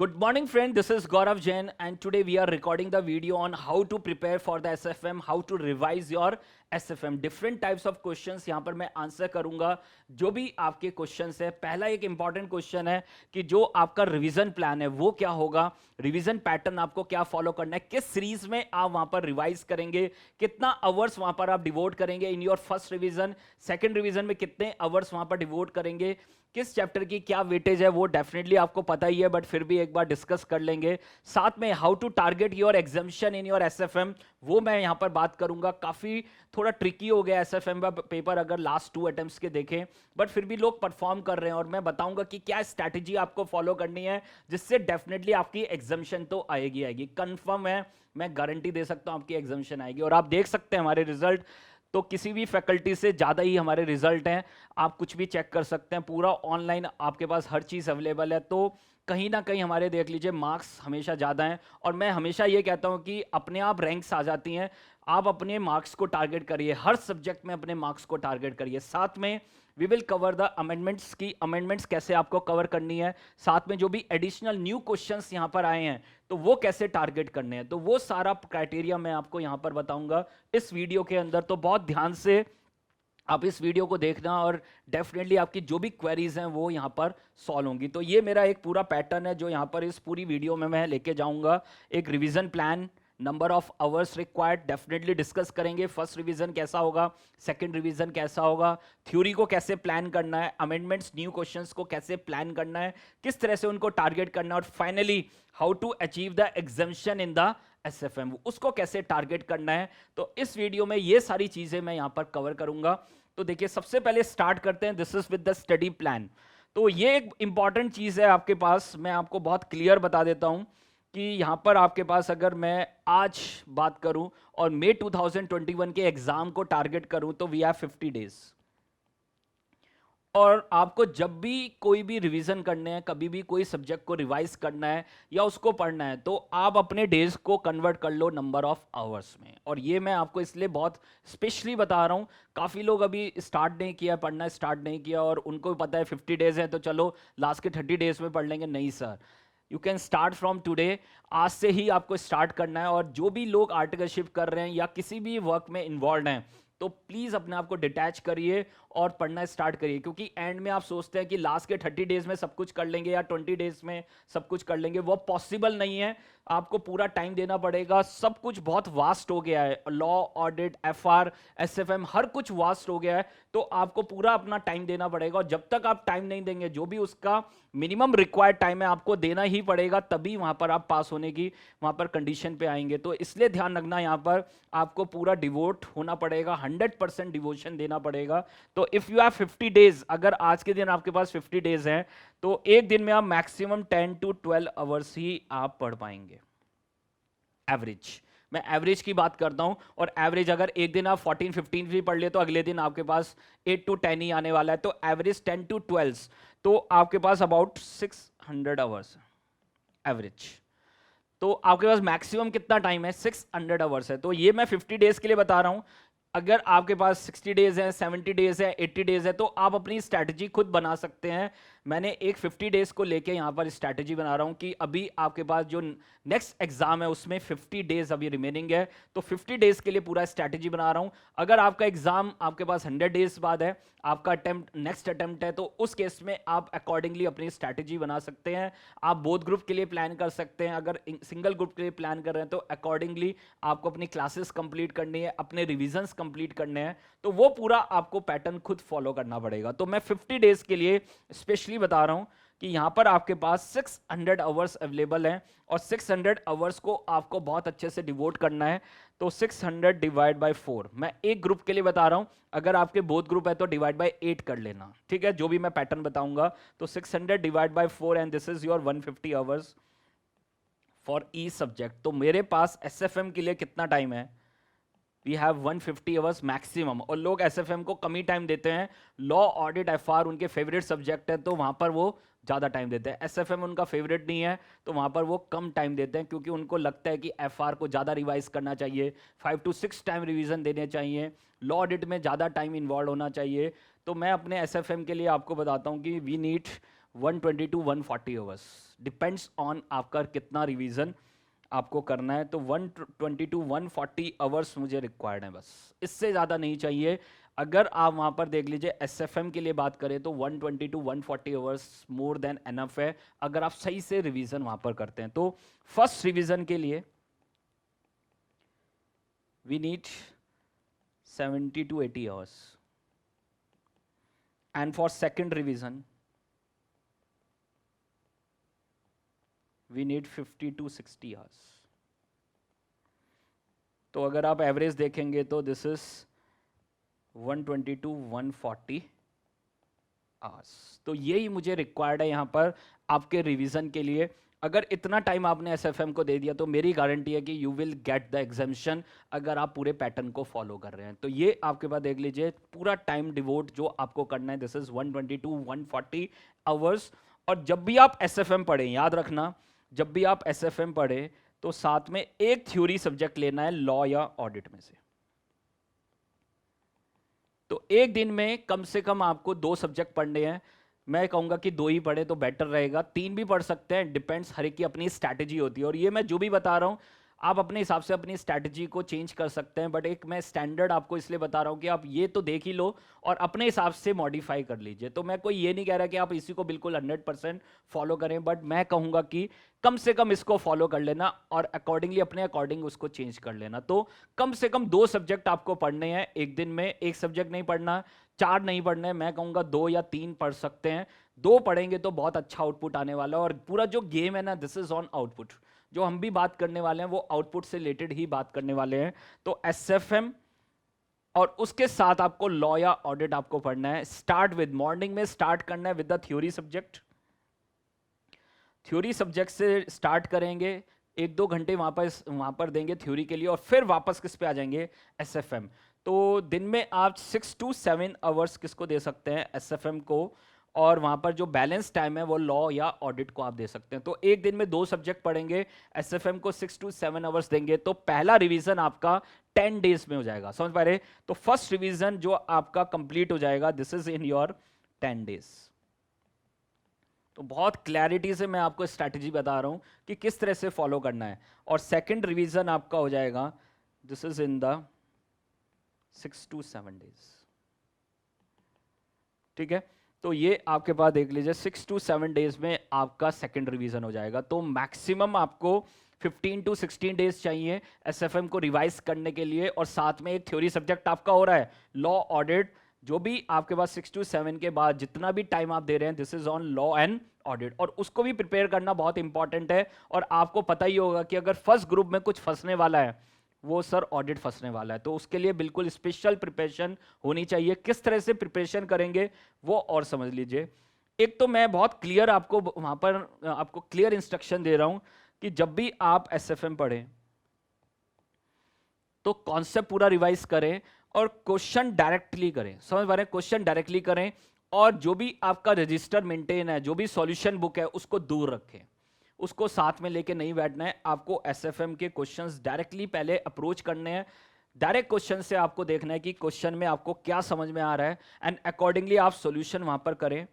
Good morning, friend. This is Gaurav Jain, and today we are recording the video on how to prepare for the SFM, how to revise your SFM. Different types of questions यहाँ पर मैं answer करूंगा जो भी आपके questions है। पहला एक इंपॉर्टेंट क्वेश्चन है कि जो आपका रिवीजन प्लान है वो क्या होगा, रिवीजन पैटर्न आपको क्या फॉलो करना है, किस सीरीज में आप वहां पर रिवाइज करेंगे, कितना आवर्स वहां पर आप डिवोट करेंगे in your first revision, second revision में कितने आवर्स वहां पर डिवोट करेंगे, किस चैप्टर की क्या वेटेज है वो डेफिनेटली आपको पता ही है, बट फिर भी एक बार डिस्कस कर लेंगे। साथ में how to target your examination in your SFM वो मैं यहां पर बात करूंगा। काफी थोड़ा ट्रिकी हो गया एसएफएम का पेपर अगर लास्ट 2 अटेम्प्ट्स के देखें, बट फिर भी लोग परफॉर्म कर रहे हैं और मैं बताऊंगा कि क्या स्ट्रैटेजी आपको फॉलो करनी है जिससे डेफिनेटली आपकी एग्जामिशन तो आएगी कंफर्म है, मैं गारंटी दे सकता हूं आपकी एग्जामिशन आएगी। और आप देख सकते हैं हमारे रिजल्ट तो किसी भी फैकल्टी से ज़्यादा ही हमारे रिजल्ट हैं। आप कुछ भी चेक कर सकते हैं, पूरा ऑनलाइन आपके पास हर चीज़ अवेलेबल है। तो कहीं ना कहीं हमारे देख लीजिए मार्क्स हमेशा ज़्यादा हैं और मैं हमेशा ये कहता हूँ कि अपने आप रैंक्स आ जाती हैं। आप अपने मार्क्स को टारगेट करिए, हर सब्जेक्ट में अपने मार्क्स को टारगेट करिए। साथ में we will cover the amendments की अमेंडमेंट्स कैसे आपको कवर करनी है, साथ में जो भी एडिशनल न्यू क्वेश्चंस यहाँ पर आए हैं तो वो कैसे टारगेट करने हैं, तो वो सारा क्राइटेरिया मैं आपको यहाँ पर बताऊंगा इस वीडियो के अंदर। तो बहुत ध्यान से आप इस वीडियो को देखना और डेफिनेटली आपकी जो भी क्वेरीज हैं वो यहाँ पर सॉल्व होंगी। तो ये मेरा एक पूरा पैटर्न है जो यहाँ पर इस पूरी वीडियो में मैं लेके जाऊंगा। एक revision plan, number of hours required definitely discuss करेंगे। फर्स्ट रिवीजन कैसा होगा, सेकंड रिवीजन कैसा होगा, थ्योरी को कैसे प्लान करना है, अमेंडमेंट्स न्यू क्वेश्चंस को कैसे प्लान करना है, किस तरह से उनको टारगेट करना है, और finally how to achieve the examination in the SFM उसको कैसे टारगेट करना है। तो इस वीडियो में ये सारी चीजें मैं यहाँ पर कवर करूंगा। तो देखिए सबसे पहले स्टार्ट करते हैं, this is with the study plan. तो ये एक इंपॉर्टेंट चीज है आपके पास, मैं आपको बहुत क्लियर बता देता हूं कि यहां पर आपके पास अगर मैं आज बात करूं और मई 2021 के एग्जाम को टारगेट करूं तो वी हैव 50 डेज। और आपको जब भी कोई भी रिवीजन करने हैं, कभी भी कोई सब्जेक्ट को रिवाइज करना है या उसको पढ़ना है तो आप अपने डेज को कन्वर्ट कर लो नंबर ऑफ आवर्स में। और ये मैं आपको इसलिए बहुत स्पेशली बता रहा हूँ, काफ़ी लोग अभी स्टार्ट नहीं किया, पढ़ना स्टार्ट नहीं किया और उनको पता है 50 डेज है तो चलो लास्ट के 30 डेज में पढ़ लेंगे। नहीं sir, you can start from today. आज से ही आपको स्टार्ट करना है। और जो भी लोग आर्टिकलशिप कर रहे हैं या किसी भी वर्क में इन्वॉल्व हैं तो प्लीज़ अपने आप को डिटैच करिए और पढ़ना स्टार्ट करिए, क्योंकि एंड में आप सोचते हैं कि लास्ट के 30 डेज में सब कुछ कर लेंगे या 20 डेज में सब कुछ कर लेंगे, वो पॉसिबल नहीं है। आपको पूरा टाइम देना पड़ेगा। सब कुछ बहुत वास्ट हो गया है, लॉ, ऑडिट, एफआर, एसएफएम, हर कुछ वास्ट हो गया है। तो आपको पूरा अपना टाइम देना पड़ेगा और जब तक आप टाइम नहीं देंगे, जो भी उसका मिनिमम रिक्वायर्ड टाइम है आपको देना ही पड़ेगा, तभी वहां पर आप पास होने की वहां पर कंडीशन पे आएंगे। तो इसलिए ध्यान रखना, यहाँ पर आपको पूरा डिवोट होना पड़ेगा, 100% डिवोशन देना पड़ेगा। तो इफ यू हैव 50 डेज, अगर आज के दिन आपके पास 50 डेज हैं तो एक दिन में आप मैक्सिमम 10 to 12 आवर्स ही आप पढ़ पाएंगे एवरेज। मैं एवरेज की बात करता हूं और एवरेज अगर एक दिन आप 14-15 भी पढ़ ले तो अगले दिन आपके पास 8 to 10 ही आने वाला है। तो एवरेज 10 to 12, तो आपके पास अबाउट 600 आवर्स एवरेज। तो आपके पास मैक्सिमम कितना टाइम है, 600 आवर्स है। तो ये मैं 50 डेज के लिए बता रहा हूं। अगर आपके पास 60 डेज है, 70 डेज है, 80 डेज है तो आप अपनी स्ट्रैटेजी खुद बना सकते हैं। मैंने एक 50 डेज को लेके यहाँ पर स्ट्रैटेजी बना रहा हूँ कि अभी आपके पास जो नेक्स्ट एग्जाम है उसमें 50 डेज अभी रिमेनिंग है, तो 50 डेज के लिए पूरा स्ट्रैटेजी बना रहा हूँ। अगर आपका एग्जाम आपके पास 100 डेज बाद है, आपका अटेम्प्ट नेक्स्ट अटेम्प्ट है, तो उस केस में आप अकॉर्डिंगली अपनी स्ट्रैटेजी बना सकते हैं। आप बोथ ग्रुप के लिए प्लान कर सकते हैं। अगर सिंगल ग्रुप के लिए प्लान कर रहे हैं तो अकॉर्डिंगली आपको अपनी क्लासेस कंप्लीट करनी है, अपने रिविजन्स कंप्लीट करने हैं, तो वो पूरा आपको पैटर्न खुद फॉलो करना पड़ेगा। तो मैं 50 डेज के लिए स्पेशली बता रहा हूं कि यहां पर आपके पास 600 आवर्स अवेलेबल हैं और 600 आवर्स को आपको बहुत अच्छे से डिवोट करना है। तो 600 डिवाइड बाय 4, मैं एक ग्रुप के लिए बता रहा हूं, अगर आपके बोथ ग्रुप है तो डिवाइड बाय 8 कर लेना, ठीक है, जो भी मैं पैटर्न बताऊंगा। तो 600 divide by 4 and this is your 150 hours for each subject. तो मेरे पास एसएफएम के लिए कितना टाइम है, वी हैव 150 आवर्स मैक्सिमम। और लोग एसएफएम को कम ही टाइम देते हैं। लॉ, ऑडिट, एफआर उनके फेवरेट सब्जेक्ट है तो वहां पर वो ज़्यादा टाइम देते हैं। एसएफएम उनका फेवरेट नहीं है तो वहां पर वो कम टाइम देते हैं, क्योंकि उनको लगता है कि एफआर को ज़्यादा रिवाइज करना चाहिए, 5 to 6 टाइम रिवीजन देने चाहिए, लॉ ऑडिट में ज़्यादा टाइम इन्वॉल्व होना चाहिए। तो मैं अपने एसएफएम के लिए आपको बताता हूँ कि we need 120 to 140 hours, depends on आपका कितना रिवीजन आपको करना है। तो 120 टू 140 आवर्स मुझे रिक्वायर्ड है, बस इससे ज़्यादा नहीं चाहिए। अगर आप वहाँ पर देख लीजिए एसएफएम के लिए बात करें तो 120 to 140 hours more than enough है, अगर आप सही से रिवीजन वहाँ पर करते हैं। तो फर्स्ट रिवीजन के लिए we need 70 to 80 hours, and for second revision we need 50 to 60 hours। तो अगर आप एवरेज देखेंगे तो दिस इज 120 to 140 आवर्स। तो यही मुझे रिक्वायर्ड है यहाँ पर आपके रिवीजन के लिए। अगर इतना टाइम आपने एसएफएम को दे दिया तो मेरी गारंटी है कि you will get the examination, अगर आप पूरे पैटर्न को फॉलो कर रहे हैं। तो ये आपके पास देख लीजिए पूरा टाइम डिवोट जो आपको करना है, दिस इज 120 to 140 आवर्स। और जब भी आप एसएफएम पढ़ें, याद रखना जब भी आप एसएफएम पढ़ें तो साथ में एक थ्योरी सब्जेक्ट लेना है लॉ या ऑडिट में से। तो एक दिन में कम से कम आपको 2 सब्जेक्ट पढ़ने हैं। मैं कहूंगा कि 2 ही पढ़े तो बेटर रहेगा, 3 भी पढ़ सकते हैं, डिपेंड्स, हर एक की अपनी स्ट्रैटेजी होती है। और ये मैं जो भी बता रहा हूं आप अपने हिसाब से अपनी स्ट्रैटेजी को चेंज कर सकते हैं, बट एक मैं स्टैंडर्ड आपको इसलिए बता रहा हूं कि आप ये तो देख ही लो और अपने हिसाब से मॉडिफाई कर लीजिए। तो मैं कोई ये नहीं कह रहा कि आप इसी को बिल्कुल 100% फॉलो करें, बट मैं कहूंगा कि कम से कम इसको फॉलो कर लेना और अकॉर्डिंगली अपने अकॉर्डिंग उसको चेंज कर लेना। तो कम से कम 2 सब्जेक्ट आपको पढ़ने हैं एक दिन में, एक सब्जेक्ट नहीं पढ़ना, 4 नहीं पढ़ने, मैं कहूंगा 2 या 3 पढ़ सकते हैं। 2 पढ़ेंगे तो बहुत अच्छा आउटपुट आने वाला है। और पूरा जो गेम है ना, दिस इज ऑन आउटपुट। जो हम भी बात करने वाले हैं वो आउटपुट से रिलेटेड ही बात करने वाले हैं। तो एसएफएम और उसके साथ आपको लॉ या ऑडिट आपको पढ़ना है। स्टार्ट विद, मॉर्निंग में स्टार्ट करना है with the theory subject. Theory subject से स्टार्ट करेंगे, 1-2 घंटे वहां पर देंगे थ्योरी के लिए, और फिर वापस किस पे आ जाएंगे, एसएफएम। तो दिन में आप 6 to 7 आवर्स किसको दे सकते हैं, एसएफएम को, और वहां पर जो बैलेंस टाइम है वो लॉ या ऑडिट को आप दे सकते हैं। तो एक दिन में 2 सब्जेक्ट पढ़ेंगे, एसएफएम को 6 to 7 आवर्स देंगे, तो पहला रिवीजन आपका 10 डेज में हो जाएगा। समझ पा रहे? तो फर्स्ट रिवीजन जो आपका कंप्लीट हो जाएगा, this is in your 10 days. तो बहुत क्लैरिटी से मैं आपको स्ट्रैटेजी बता रहा हूं कि किस तरह से फॉलो करना है। और सेकंड रिवीजन आपका हो जाएगा, this is in the 6 to 7 days. ठीक है, तो ये आपके पास देख लीजिए 6 to 7 डेज में आपका सेकंड रिवीजन हो जाएगा। तो मैक्सिमम आपको 15 to 16 डेज चाहिए एसएफएम को रिवाइज करने के लिए, और साथ में एक थ्योरी सब्जेक्ट आपका हो रहा है लॉ ऑडिट। जो भी आपके पास 6 to 7 के बाद जितना भी टाइम आप दे रहे हैं, this is on law and audit, और उसको भी प्रिपेयर करना बहुत इंपॉर्टेंट है। और आपको पता ही होगा कि अगर फर्स्ट ग्रुप में कुछ फंसने वाला है, वो सर ऑडिट फंसने वाला है, तो उसके लिए बिल्कुल स्पेशल प्रिपरेशन होनी चाहिए। किस तरह से प्रिपरेशन करेंगे वो और समझ लीजिए। एक तो मैं बहुत क्लियर आपको वहां पर आपको क्लियर इंस्ट्रक्शन दे रहा हूं कि जब भी आप एसएफएम पढ़ें तो कॉन्सेप्ट पूरा रिवाइज करें और क्वेश्चन डायरेक्टली करें। समझ पा रहे हैं? क्वेश्चन डायरेक्टली करें, और जो भी आपका रजिस्टर मेंटेन है, जो भी सॉल्यूशन बुक है, उसको दूर रखें, उसको साथ में लेके नहीं बैठना है। आपको एसएफएम के क्वेश्चंस डायरेक्टली पहले अप्रोच करने हैं। डायरेक्ट क्वेश्चन से आपको देखना है कि क्वेश्चन में आपको क्या समझ में आ रहा है, एंड अकॉर्डिंगली आप सॉल्यूशन वहां पर करें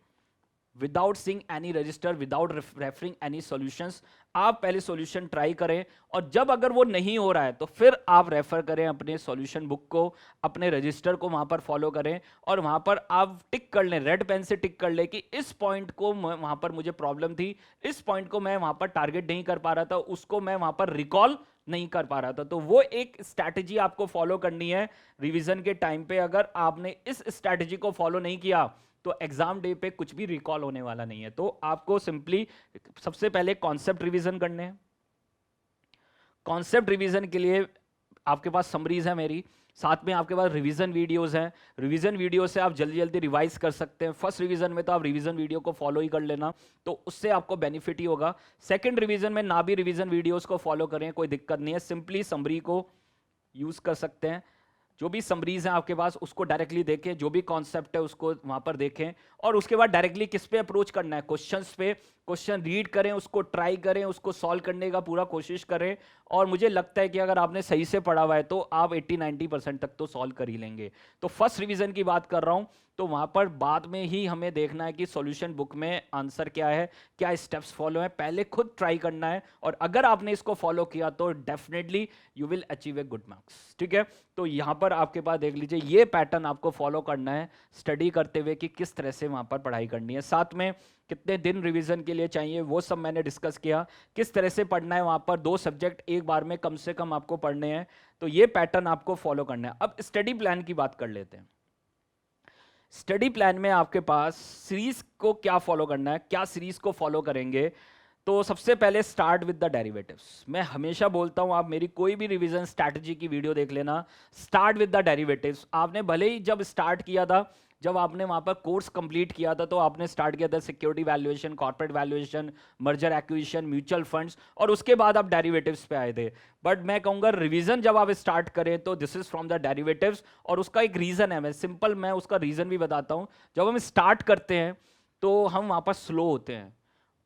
without seeing any register, without referring any solutions. आप पहले सॉल्यूशन ट्राई करें, और जब अगर वो नहीं हो रहा है तो फिर आप रेफर करें अपने सॉल्यूशन बुक को, अपने रजिस्टर को वहां पर फॉलो करें, और वहां पर आप टिक कर लें, रेड पेन से टिक कर लें कि इस पॉइंट को वहां पर मुझे प्रॉब्लम थी, इस पॉइंट को मैं वहां पर टारगेट नहीं कर पा रहा था, उसको मैं वहां पर रिकॉल नहीं कर पा रहा था। तो वो एक स्ट्रैटेजी आपको फॉलो करनी है रिवीजन के टाइम पे। अगर आपने इस स्ट्रैटेजी को फॉलो नहीं किया तो एग्जाम डे पे कुछ भी रिकॉल होने वाला नहीं है। तो आपको सिंपली सबसे पहले कॉन्सेप्ट रिवीजन करने हैं। कॉन्सेप्ट रिवीजन के लिए आपके पास समरीज है मेरी, साथ में आपके पास रिवीजन वीडियोस हैं। रिवीजन वीडियो से आप जल्दी जल्दी रिवाइज कर सकते हैं। फर्स्ट रिवीजन में तो आप रिवीजन वीडियो को फॉलो ही कर लेना, तो उससे आपको बेनिफिट ही होगा। सेकंड रिवीजन में ना भी रिवीजन वीडियोस को फॉलो करें, कोई दिक्कत नहीं है, सिंपली समरी को यूज कर सकते हैं। जो भी समरीज हैं आपके पास उसको डायरेक्टली देखें, जो भी कॉन्सेप्ट है उसको वहां पर देखें, और उसके बाद डायरेक्टली किस पे अप्रोच करना है, क्वेश्चंस पे। क्वेश्चन रीड करें, उसको ट्राई करें, उसको सॉल्व करने का पूरा कोशिश करें। और मुझे लगता है कि अगर आपने सही से पढ़ा हुआ है तो आप 80-90% तक तो सॉल्व कर ही लेंगे। तो फर्स्ट रिवीजन की बात कर रहा हूं, तो वहां पर बाद में ही हमें देखना है कि सॉल्यूशन बुक में आंसर क्या है, क्या स्टेप्स फॉलो है, पहले खुद ट्राई करना है। और अगर आपने इसको फॉलो किया तो definitely you will achieve a good marks. ठीक है, तो यहां पर आपके पास देख लीजिए ये पैटर्न आपको फॉलो करना है स्टडी करते हुए कि किस तरह से वहां पर पढ़ाई करनी है। साथ में कितने दिन रिवीजन के लिए चाहिए वो सब मैंने डिस्कस किया, किस तरह से पढ़ना है। वहां पर 2 सब्जेक्ट एक बार में कम से कम आपको पढ़ने हैं, तो ये पैटर्न आपको फॉलो करना है। अब स्टडी प्लान की बात कर लेते हैं। स्टडी प्लान में आपके पास सीरीज को क्या फॉलो करना है, क्या सीरीज को फॉलो करेंगे। तो सबसे पहले स्टार्ट विद द डेरिवेटिव्स। मैं हमेशा बोलता हूं, आप मेरी कोई भी रिवीजन स्ट्रैटेजी की वीडियो देख लेना, स्टार्ट विद द डेरिवेटिव्स। आपने भले ही जब स्टार्ट किया था, जब आपने वहां पर कोर्स कंप्लीट किया था, तो आपने स्टार्ट किया था security valuation, corporate valuation, merger acquisition, mutual funds, और उसके बाद आप डेरिवेटिव्स पे आए थे। बट मैं कहूंगा रिवीजन जब आप स्टार्ट करें तो this is from the derivatives. और उसका एक रीजन है, मैं उसका रीजन भी बताता हूं। जब हम स्टार्ट करते हैं तो हम वहां पर स्लो होते हैं,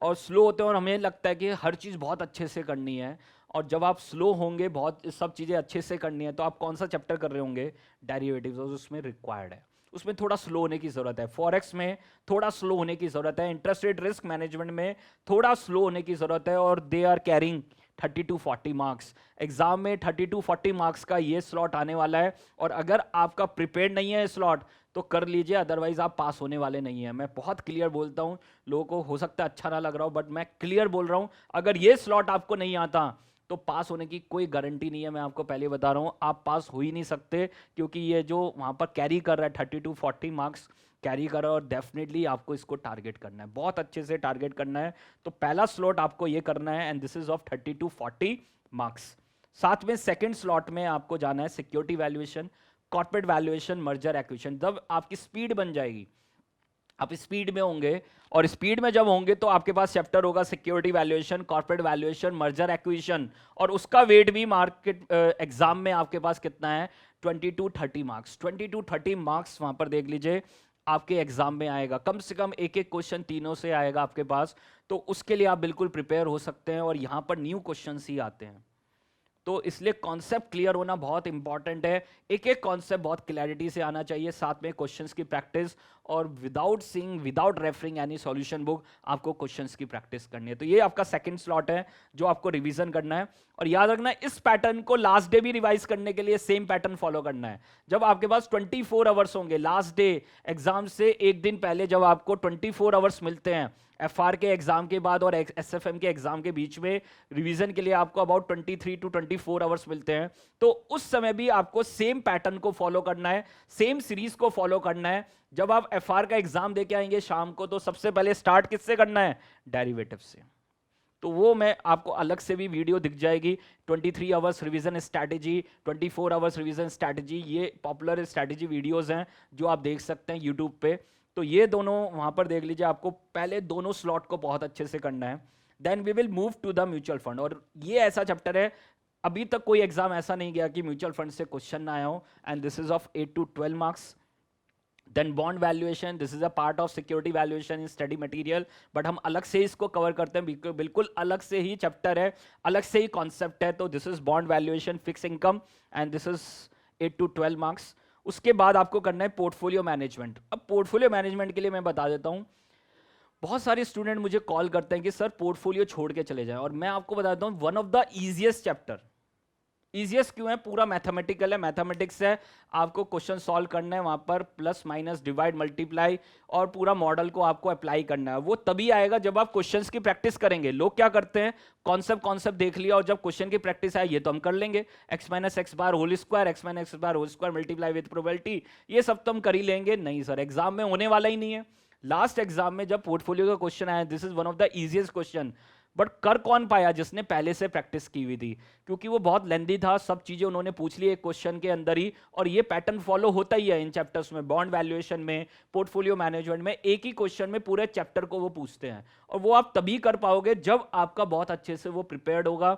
और हमें लगता है कि हर चीज़ बहुत अच्छे से करनी है। और जब आप स्लो होंगे, बहुत सब चीज़ें अच्छे से करनी है, तो आप कौन सा चैप्टर कर रहे होंगे, डेरिवेटिव्स, और उसमें रिक्वायर्ड है, उसमें थोड़ा स्लो होने की ज़रूरत है। फॉरेक्स में थोड़ा स्लो होने की ज़रूरत है, इंटरेस्ट रेट रिस्क मैनेजमेंट में थोड़ा स्लो होने की ज़रूरत है। और they are carrying 30 to 40 marks. Exam में 30 to 40 मार्क्स का ये स्लॉट आने वाला है, और अगर आपका प्रिपेयर्ड नहीं है स्लॉट तो कर लीजिए, अदरवाइज आप पास होने वाले नहीं है। मैं बहुत क्लियर बोलता हूं, लोगों को हो सकता है अच्छा ना लग रहा हो, बट मैं क्लियर बोल रहा हूं, अगर ये स्लॉट आपको नहीं आता तो पास होने की कोई गारंटी नहीं है। मैं आपको पहले बता रहा हूं, आप पास हो ही नहीं सकते, क्योंकि ये जो वहां पर कैरी कर रहा है 30 to 40 मार्क्स कैरी कर रहा है, और डेफिनेटली आपको इसको टारगेट करना है, बहुत अच्छे से टारगेट करना है। तो पहला स्लॉट आपको ये करना है, and this is of 30 to 40 marks. साथ में सेकेंड स्लॉट में आपको जाना है security valuation, corporate valuation, merger acquisition. जब आपकी स्पीड बन जाएगी, आप स्पीड में होंगे, और स्पीड में जब होंगे तो आपके पास चैप्टर होगा security valuation, corporate valuation, merger acquisition, और उसका वेट भी मार्केट एग्जाम में आपके पास कितना है, 20 to 30 मार्क्स। 20 to 30 मार्क्स वहां पर देख लीजिए आपके एग्जाम में आएगा, कम से कम एक एक क्वेश्चन तीनों से आएगा आपके पास। तो उसके लिए आप बिल्कुल प्रिपेयर हो सकते हैं, और यहां पर न्यू क्वेश्चन ही आते हैं, तो इसलिए कॉन्सेप्ट क्लियर होना बहुत इंपॉर्टेंट है। एक एक कॉन्सेप्ट बहुत क्लैरिटी से आना चाहिए, साथ में क्वेश्चंस की प्रैक्टिस, और without seeing, without referring any solution book, आपको क्वेश्चंस की प्रैक्टिस करनी है। तो ये आपका सेकंड स्लॉट है जो आपको रिवीजन करना है। और याद रखना, इस पैटर्न को लास्ट डे भी रिवाइज करने के लिए सेम पैटर्न फॉलो करना है। जब आपके पास 24 आवर्स होंगे, लास्ट डे एग्जाम से एक दिन पहले जब आपको 24 आवर्स मिलते हैं, एफआर के एग्जाम के बाद और एसएफएम के एग्जाम के बीच में रिवीजन के लिए आपको अबाउट 23 to 24 आवर्स मिलते हैं, तो उस समय भी आपको सेम पैटर्न को फॉलो करना है, सेम सीरीज को फॉलो करना है। जब आप एफआर का एग्जाम देके आएंगे शाम को, तो सबसे पहले स्टार्ट किससे करना है, डेरिवेटिव से। तो वो मैं आपको अलग से भी वीडियो दिख जाएगी, 23 hours revision strategy, 24 hours revision strategy, ये पॉपुलर स्ट्रैटेजी वीडियोस हैं जो आप देख सकते हैं यूट्यूब पे। तो ये दोनों वहां पर देख लीजिए, आपको पहले दोनों स्लॉट को बहुत अच्छे से करना है। Then we will move to the mutual fund, और ये ऐसा चैप्टर है, अभी तक कोई एग्जाम ऐसा नहीं गया कि म्यूचुअल फंड से क्वेश्चन ना आया हो, and this is of 8 to 12 marks. Then bond valuation, this is a part of security valuation in study material, but हम अलग से इसको कवर करते हैं, बिल्कुल अलग से ही चैप्टर है, अलग से ही कॉन्सेप्ट है। तो this is bond valuation, fix income, and this is 8 to 12 marks. उसके बाद आपको करना है पोर्टफोलियो मैनेजमेंट। अब पोर्टफोलियो मैनेजमेंट के लिए मैं बता देता हूं, बहुत सारे स्टूडेंट मुझे कॉल करते हैं कि सर पोर्टफोलियो छोड़ के चले जाएं, और मैं आपको बताता हूं one of the easiest chapter. Easiest क्यों है, पूरा मैथमेटिकल है, मैथमेटिक्स है, आपको क्वेश्चन सॉल्व करना है वहां पर, प्लस माइनस डिवाइड मल्टीप्लाई, और पूरा मॉडल को आपको अप्लाई करना है। वो तभी आएगा जब आप क्वेश्चंस की प्रैक्टिस करेंगे। लोग क्या करते हैं, कॉन्सेप्ट देख लिया, और जब क्वेश्चन की प्रैक्टिस आए, ये तो हम कर लेंगे, x minus x bar whole square, x minus x bar whole square multiply with probability, ये सब तो हम कर ही लेंगे। नहीं सर, एग्जाम में होने वाला ही नहीं है। लास्ट एग्जाम में जब पोर्टफोलियो का क्वेश्चन आया, this is one of the easiest question, but कर कौन पाया, जिसने पहले से प्रैक्टिस की हुई थी, क्योंकि वो बहुत लेंदी था, सब चीजें उन्होंने पूछ ली एक क्वेश्चन के अंदर ही। और ये पैटर्न फॉलो होता ही है इन चैप्टर्स में, बॉन्ड वैल्यूएशन में, पोर्टफोलियो मैनेजमेंट में, एक ही क्वेश्चन में पूरे चैप्टर को वो पूछते हैं। और वो आप तभी कर पाओगे जब आपका बहुत अच्छे से वो प्रिपेयर्ड होगा,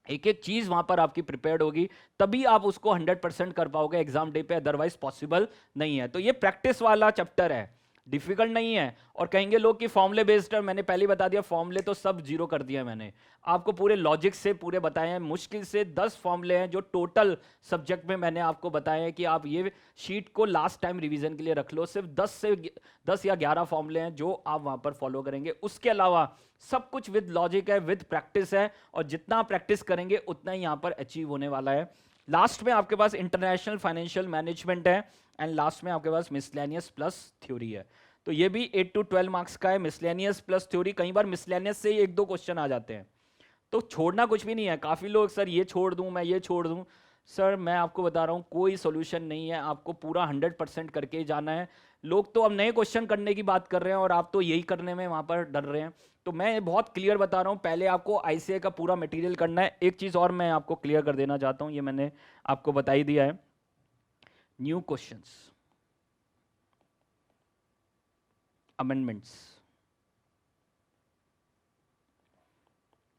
एक एक चीज वहां पर आपकी प्रिपेयर्ड होगी, तभी आप उसको 100% कर पाओगे एग्जाम डे पे, अदरवाइज पॉसिबल नहीं है। तो ये प्रैक्टिस वाला चैप्टर है, डिफिकल्ट नहीं है। और कहेंगे लोग कि फॉर्मूले बेस्ड है, मैंने पहले ही बता दिया फॉर्मूले तो सब जीरो कर दिया मैंने, आपको पूरे लॉजिक से पूरे बताए हैं। मुश्किल से 10 फॉर्मूले हैं जो टोटल सब्जेक्ट में मैंने आपको बताए हैं कि आप ये शीट को लास्ट टाइम रिवीजन के लिए रख लो। सिर्फ 10 या 11 फॉर्मूले हैं जो आप वहां पर फॉलो करेंगे, उसके अलावा सब कुछ विद लॉजिक है, विद प्रैक्टिस है, और जितना आप प्रैक्टिस करेंगे उतना ही यहां पर अचीव होने वाला है। लास्ट में आपके पास इंटरनेशनल फाइनेंशियल मैनेजमेंट है, एंड लास्ट में आपके पास मिसलेनियस प्लस थ्योरी है। तो ये भी 8 to 12 मार्क्स का है, मिसलेनियस प्लस थ्योरी। कई बार मिसलेनियस से ही 1-2 क्वेश्चन आ जाते हैं, तो छोड़ना कुछ भी नहीं है। काफ़ी लोग सर ये छोड़ दूं, मैं ये छोड़ दूं, सर मैं आपको बता रहा हूँ कोई सोल्यूशन नहीं है, आपको पूरा 100% करके ही जाना है। लोग तो अब नए क्वेश्चन करने की बात कर रहे हैं और आप तो यही करने में वहाँ पर डर रहे हैं। तो मैं बहुत क्लियर बता रहा हूँ, पहले आपको आईसीआई का पूरा मटेरियल करना है। एक चीज़ और मैं आपको क्लियर कर देना चाहता हूँ, ये मैंने आपको बता ही दिया है। न्यू क्वेश्चंस, अमेंडमेंट्स,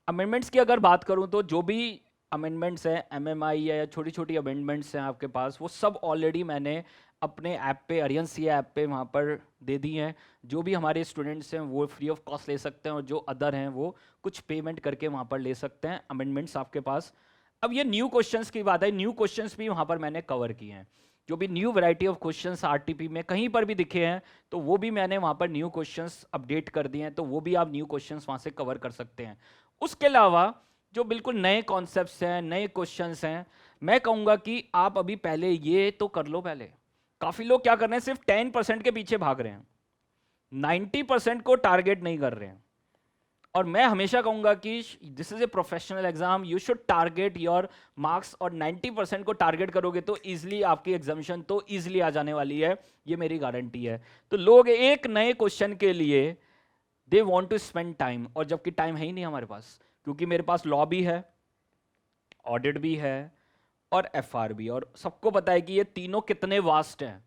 अमेंडमेंट्स की अगर बात करूं तो जो भी अमेंडमेंट्स हैं, एमएमआई या छोटी छोटी अमेंडमेंट्स हैं आपके पास, वो सब ऑलरेडी मैंने अपने ऐप पे, अरियन सी ऐप पे वहाँ पर दे दी हैं। जो भी हमारे स्टूडेंट्स हैं वो फ्री ऑफ कॉस्ट ले सकते हैं, और जो अदर हैं वो कुछ पेमेंट करके वहाँ पर ले सकते हैं अमेंडमेंट्स आपके पास। अब ये न्यू क्वेश्चंस की बात है, न्यू क्वेश्चंस भी वहाँ पर मैंने कवर किए हैं। जो भी new variety of questions RTP में कहीं पर भी दिखे हैं, तो वो भी मैंने वहाँ पर न्यू क्वेश्चंस अपडेट कर दिए हैं, तो वो भी आप न्यू क्वेश्चंस वहाँ से कवर कर सकते हैं। उसके अलावा जो बिल्कुल नए कॉन्सेप्ट्स हैं, नए क्वेश्चंस हैं, मैं कहूँगा कि आप अभी पहले ये तो कर लो पहले। काफ़ी लोग क्या कर रहे हैं, सिर्फ 10% के पीछे भाग रहे हैं, 90% को टारगेट नहीं कर रहे हैं। और मैं हमेशा कहूंगा कि this is a professional exam, you should target your marks, और 90% को टारगेट करोगे तो इजीली आपकी एग्जामिशन तो इजीली आ जाने वाली है, ये मेरी गारंटी है। तो लोग एक नए क्वेश्चन के लिए they want to spend time, और जबकि टाइम है ही नहीं हमारे पास, क्योंकि मेरे पास लॉ भी है, ऑडिट भी है, और एफआर भी। और सबको पता है कि ये तीनों कितने वास्ट हैं।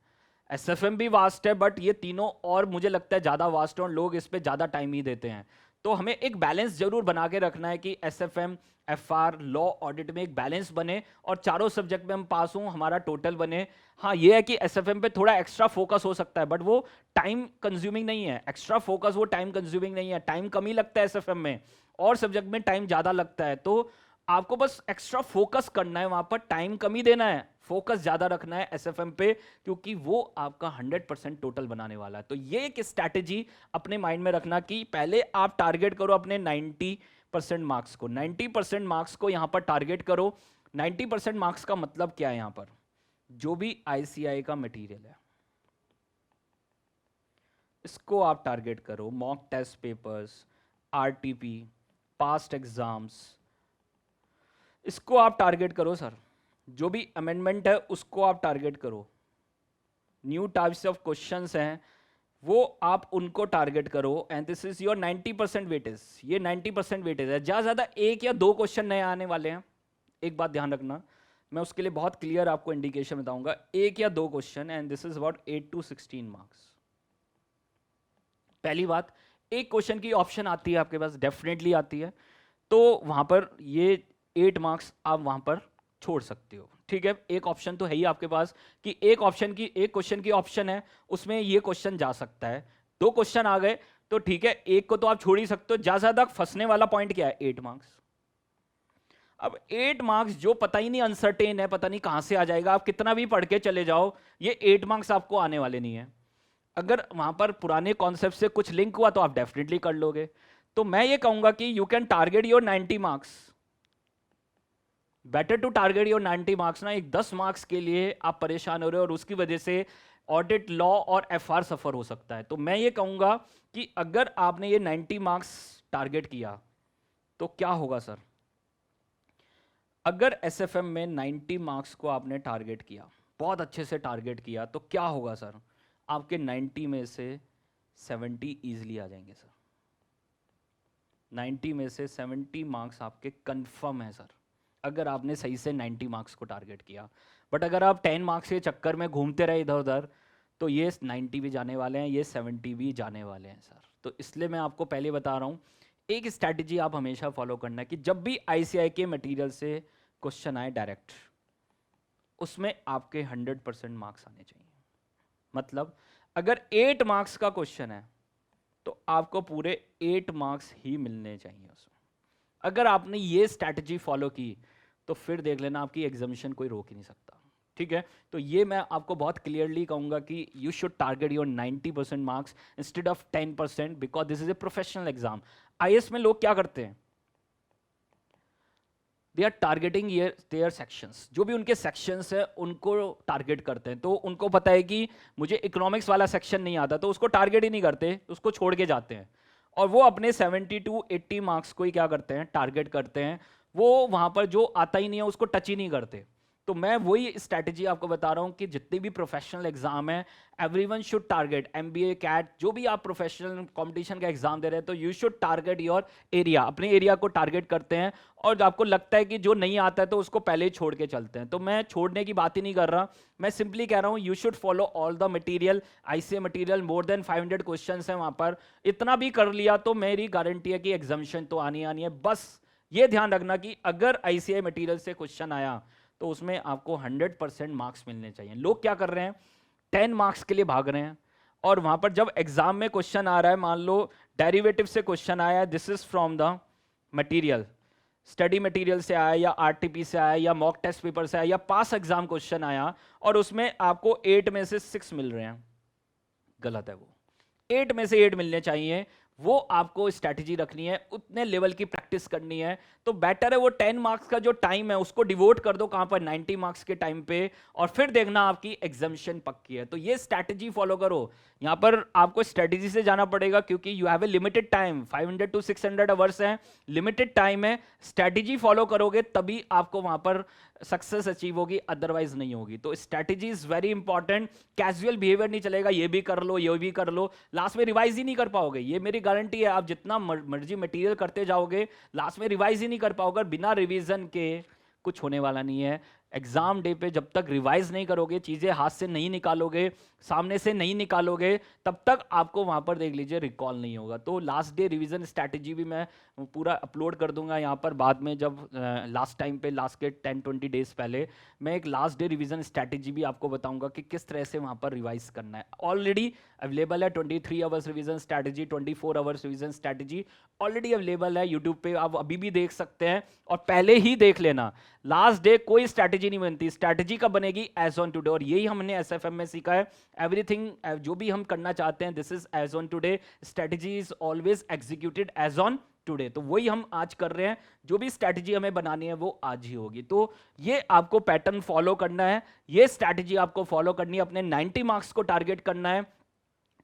एसएफएम भी वास्ट है, बट ये तीनों और मुझे लगता है ज़्यादा वास्ट है, और लोग इस पे ज़्यादा टाइम ही देते हैं। तो हमें एक बैलेंस जरूर बना के रखना है कि एसएफएम, एफआर, लॉ, ऑडिट में एक बैलेंस बने, और चारों सब्जेक्ट में हम पास हों, हमारा टोटल बने। हाँ ये है कि एसएफएम पे थोड़ा एक्स्ट्रा फोकस हो सकता है, बट वो टाइम कंज्यूमिंग नहीं है। एक्स्ट्रा फोकस वो टाइम कंज्यूमिंग नहीं है, टाइम कम ही लगता है एसएफएम में, और सब्जेक्ट में टाइम ज़्यादा लगता है। तो आपको बस एक्स्ट्रा फोकस करना है, वहां पर टाइम कम ही देना है, फोकस ज्यादा रखना है एसएफएम पे, क्योंकि वो आपका 100% टोटल बनाने वाला है। तो ये एक स्ट्रैटेजी अपने माइंड में रखना कि पहले आप टारगेट करो अपने 90% मार्क्स को, 90% मार्क्स को यहां पर टारगेट करो। 90% मार्क्स का मतलब क्या है, यहां पर जो भी आईसीआई का मटेरियल है इसको आप टारगेट करो। Mock test papers, RTP, past exams, इसको आप टारगेट करो सर। जो भी अमेंडमेंट है उसको आप टारगेट करो। न्यू टाइप्स ऑफ क्वेश्चंस हैं वो आप उनको टारगेट करो, and this is your 90% weightage. ये 90% वेटेज है, ज़्यादा एक या दो क्वेश्चन नए आने वाले हैं। एक बात ध्यान रखना, मैं उसके लिए बहुत क्लियर आपको इंडिकेशन बताऊंगा, एक या दो question, and this is about 8 to 16 marks. पहली बात, एक क्वेश्चन की ऑप्शन आती है आपके पास, डेफिनेटली आती है, तो वहां पर ये 8 मार्क्स आप वहां पर छोड़ सकते हो। ठीक है, एक ऑप्शन तो है ही आपके पास कि एक क्वेश्चन की ऑप्शन है, उसमें ये क्वेश्चन जा सकता है। दो क्वेश्चन आ गए तो ठीक है, एक को तो आप छोड़ ही सकते हो। ज्यादा फंसने वाला पॉइंट क्या है, 8 मार्क्स। अब 8 मार्क्स जो पता ही नहीं, अनसर्टेन है, पता नहीं कहां से आ जाएगा, आप कितना भी पढ़ के चले जाओ, ये 8 मार्क्स आपको आने वाले नहीं है। अगर वहां पर पुराने कॉन्सेप्ट से कुछ लिंक हुआ तो आप डेफिनेटली कर लोगे। तो मैं ये कहूंगा कि you can target your 90 marks, better to target your 90 marks ना। एक 10 मार्क्स के लिए आप परेशान हो रहे हो और उसकी वजह से ऑडिट, लॉ और एफआर सफर हो सकता है। तो मैं ये कहूंगा कि अगर आपने ये 90 मार्क्स टारगेट किया तो क्या होगा सर, अगर एसएफएम में 90 मार्क्स को आपने टारगेट किया, बहुत अच्छे से टारगेट किया, तो क्या होगा सर, आपके 90 में से 70 इजीली आ जाएंगे सर। 90 में से 70 मार्क्स आपके कंफर्म है सर, अगर आपने सही से 90 मार्क्स को टारगेट किया। बट अगर आप 10 मार्क्स के चक्कर में घूमते रहे इधर उधर, तो ये 90 भी जाने वाले हैं, ये 70 भी जाने वाले हैं सर। तो इसलिए मैं आपको पहले बता रहा हूँ, एक स्ट्रैटेजी आप हमेशा फॉलो करना है कि जब भी आईसीआई के मटेरियल से क्वेश्चन आए डायरेक्ट, उसमें आपके 100% मार्क्स आने चाहिए। मतलब अगर 8 मार्क्स का क्वेश्चन है तो आपको पूरे 8 मार्क्स ही मिलने चाहिए उसमें। अगर आपने ये स्ट्रैटेजी फॉलो की तो फिर देख लेना आपकी एग्जामिनेशन कोई रोक ही नहीं सकता। ठीक है, तो ये मैं आपको बहुत क्लियरली कहूंगा कि you should target your 90% marks instead of 10%, because this is a professional exam. IAS में लोग क्या करते हैं, they are targeting their sections, जो भी उनके सेक्शंस है उनको टारगेट करते हैं। तो उनको पता है कि मुझे इकोनॉमिक्स वाला सेक्शन नहीं आता, तो उसको टारगेट ही नहीं करते, उसको छोड़ के जाते हैं। और वो अपने 70 to 80 मार्क्स को ही क्या करते हैं, टारगेट करते हैं। वो वहां पर जो आता ही नहीं है उसको टच ही नहीं करते। तो मैं वही स्ट्रैटेजी आपको बता रहा हूं कि जितनी भी प्रोफेशनल एग्जाम है, everyone should target, MBA, CAT, जो भी आप प्रोफेशनल कंपटीशन का एग्जाम दे रहे हैं, तो you should target your area, अपने एरिया को टारगेट करते हैं। और आपको लगता है कि जो नहीं आता है तो उसको पहले ही छोड़ के चलते हैं। तो मैं छोड़ने की बात ही नहीं कर रहा, मैं सिंपली कह रहा हूं you should follow all the material. ICA material more than 500 questions है वहां पर, इतना भी कर लिया तो मेरी गारंटी है कि एग्जामिनेशन तो आनी आनी है। बस ये ध्यान रखना कि अगर आईसीए मटेरियल से क्वेश्चन आया तो उसमें आपको 100% मार्क्स मिलने चाहिए। लोग क्या कर रहे हैं, 10 मार्क्स के लिए भाग रहे हैं, और वहां पर जब एग्जाम में क्वेश्चन आ रहा है, मान लो डेरिवेटिव से क्वेश्चन आया है, this is from the material, study material से आया या आरटीपी से आया या मॉक टेस्ट पेपर से आया या पास एग्जाम क्वेश्चन आया, और उसमें आपको 8 में से 6 मिल रहे हैं, गलत है वो। 8 में से 8 मिलने चाहिए, वो आपको स्ट्रैटेजी रखनी है, उतने लेवल की प्रैक्टिस करनी है। तो बेटर है वो 10 मार्क्स का जो टाइम है उसको डिवोट कर दो कहां पर, 90 मार्क्स के टाइम पे, और फिर देखना आपकी एग्जामिनेशन पक्की है। तो ये स्ट्रैटेजी फॉलो करो। यहां पर आपको स्ट्रैटेजी से जाना पड़ेगा क्योंकि you have a limited time, 500 to 600 hours है, लिमिटेड टाइम है। स्ट्रैटेजी फॉलो करोगे तभी आपको वहां पर सक्सेस अचीव होगी, अदरवाइज नहीं होगी। तो strategy is very important. Casual behaviour नहीं चलेगा, ये भी कर लो ये भी कर लो, लास्ट में रिवाइज ही नहीं कर पाओगे। ये मेरी गारंटी है, आप जितना मर्जी मटेरियल करते जाओगे लास्ट में रिवाइज ही नहीं कर पाओगे। बिना रिवीजन के कुछ होने वाला नहीं है। एग्जाम डे पे जब तक रिवाइज नहीं करोगे, चीजें हाथ से नहीं निकालोगे, सामने से नहीं निकालोगे, तब तक आपको वहां पर देख लीजिए रिकॉल नहीं होगा। तो लास्ट डे रिवीजन स्ट्रैटेजी भी मैं पूरा अपलोड कर दूंगा यहाँ पर बाद में, जब लास्ट टाइम पे, लास्ट के 10-20 डेज पहले मैं एक लास्ट डे रिवीजन स्ट्रैटेजी भी आपको बताऊंगा कि किस तरह से वहां पर रिवाइज करना है। ऑलरेडी अवेलेबल है 23 hours revision strategy, 24 hours revision strategy already available है यूट्यूब पे, आप अभी भी देख सकते हैं। और पहले ही देख लेना, लास्ट डे कोई स्ट्रैटेजी नहीं बनती, स्ट्रैटेजी कब बनेगी, एज ऑन टुडे। और यही हमने एसएफएम में सीखा है, एवरीथिंग जो भी हम करना चाहते हैं, this is as on today, strategy is always executed as on today. तो वही हम आज कर रहे हैं, जो भी स्ट्रैटेजी हमें बनानी है वो आज ही होगी। तो ये आपको पैटर्न फॉलो करना है, ये स्ट्रैटेजी आपको फॉलो करनी है, अपने 90 मार्क्स को टारगेट करना है।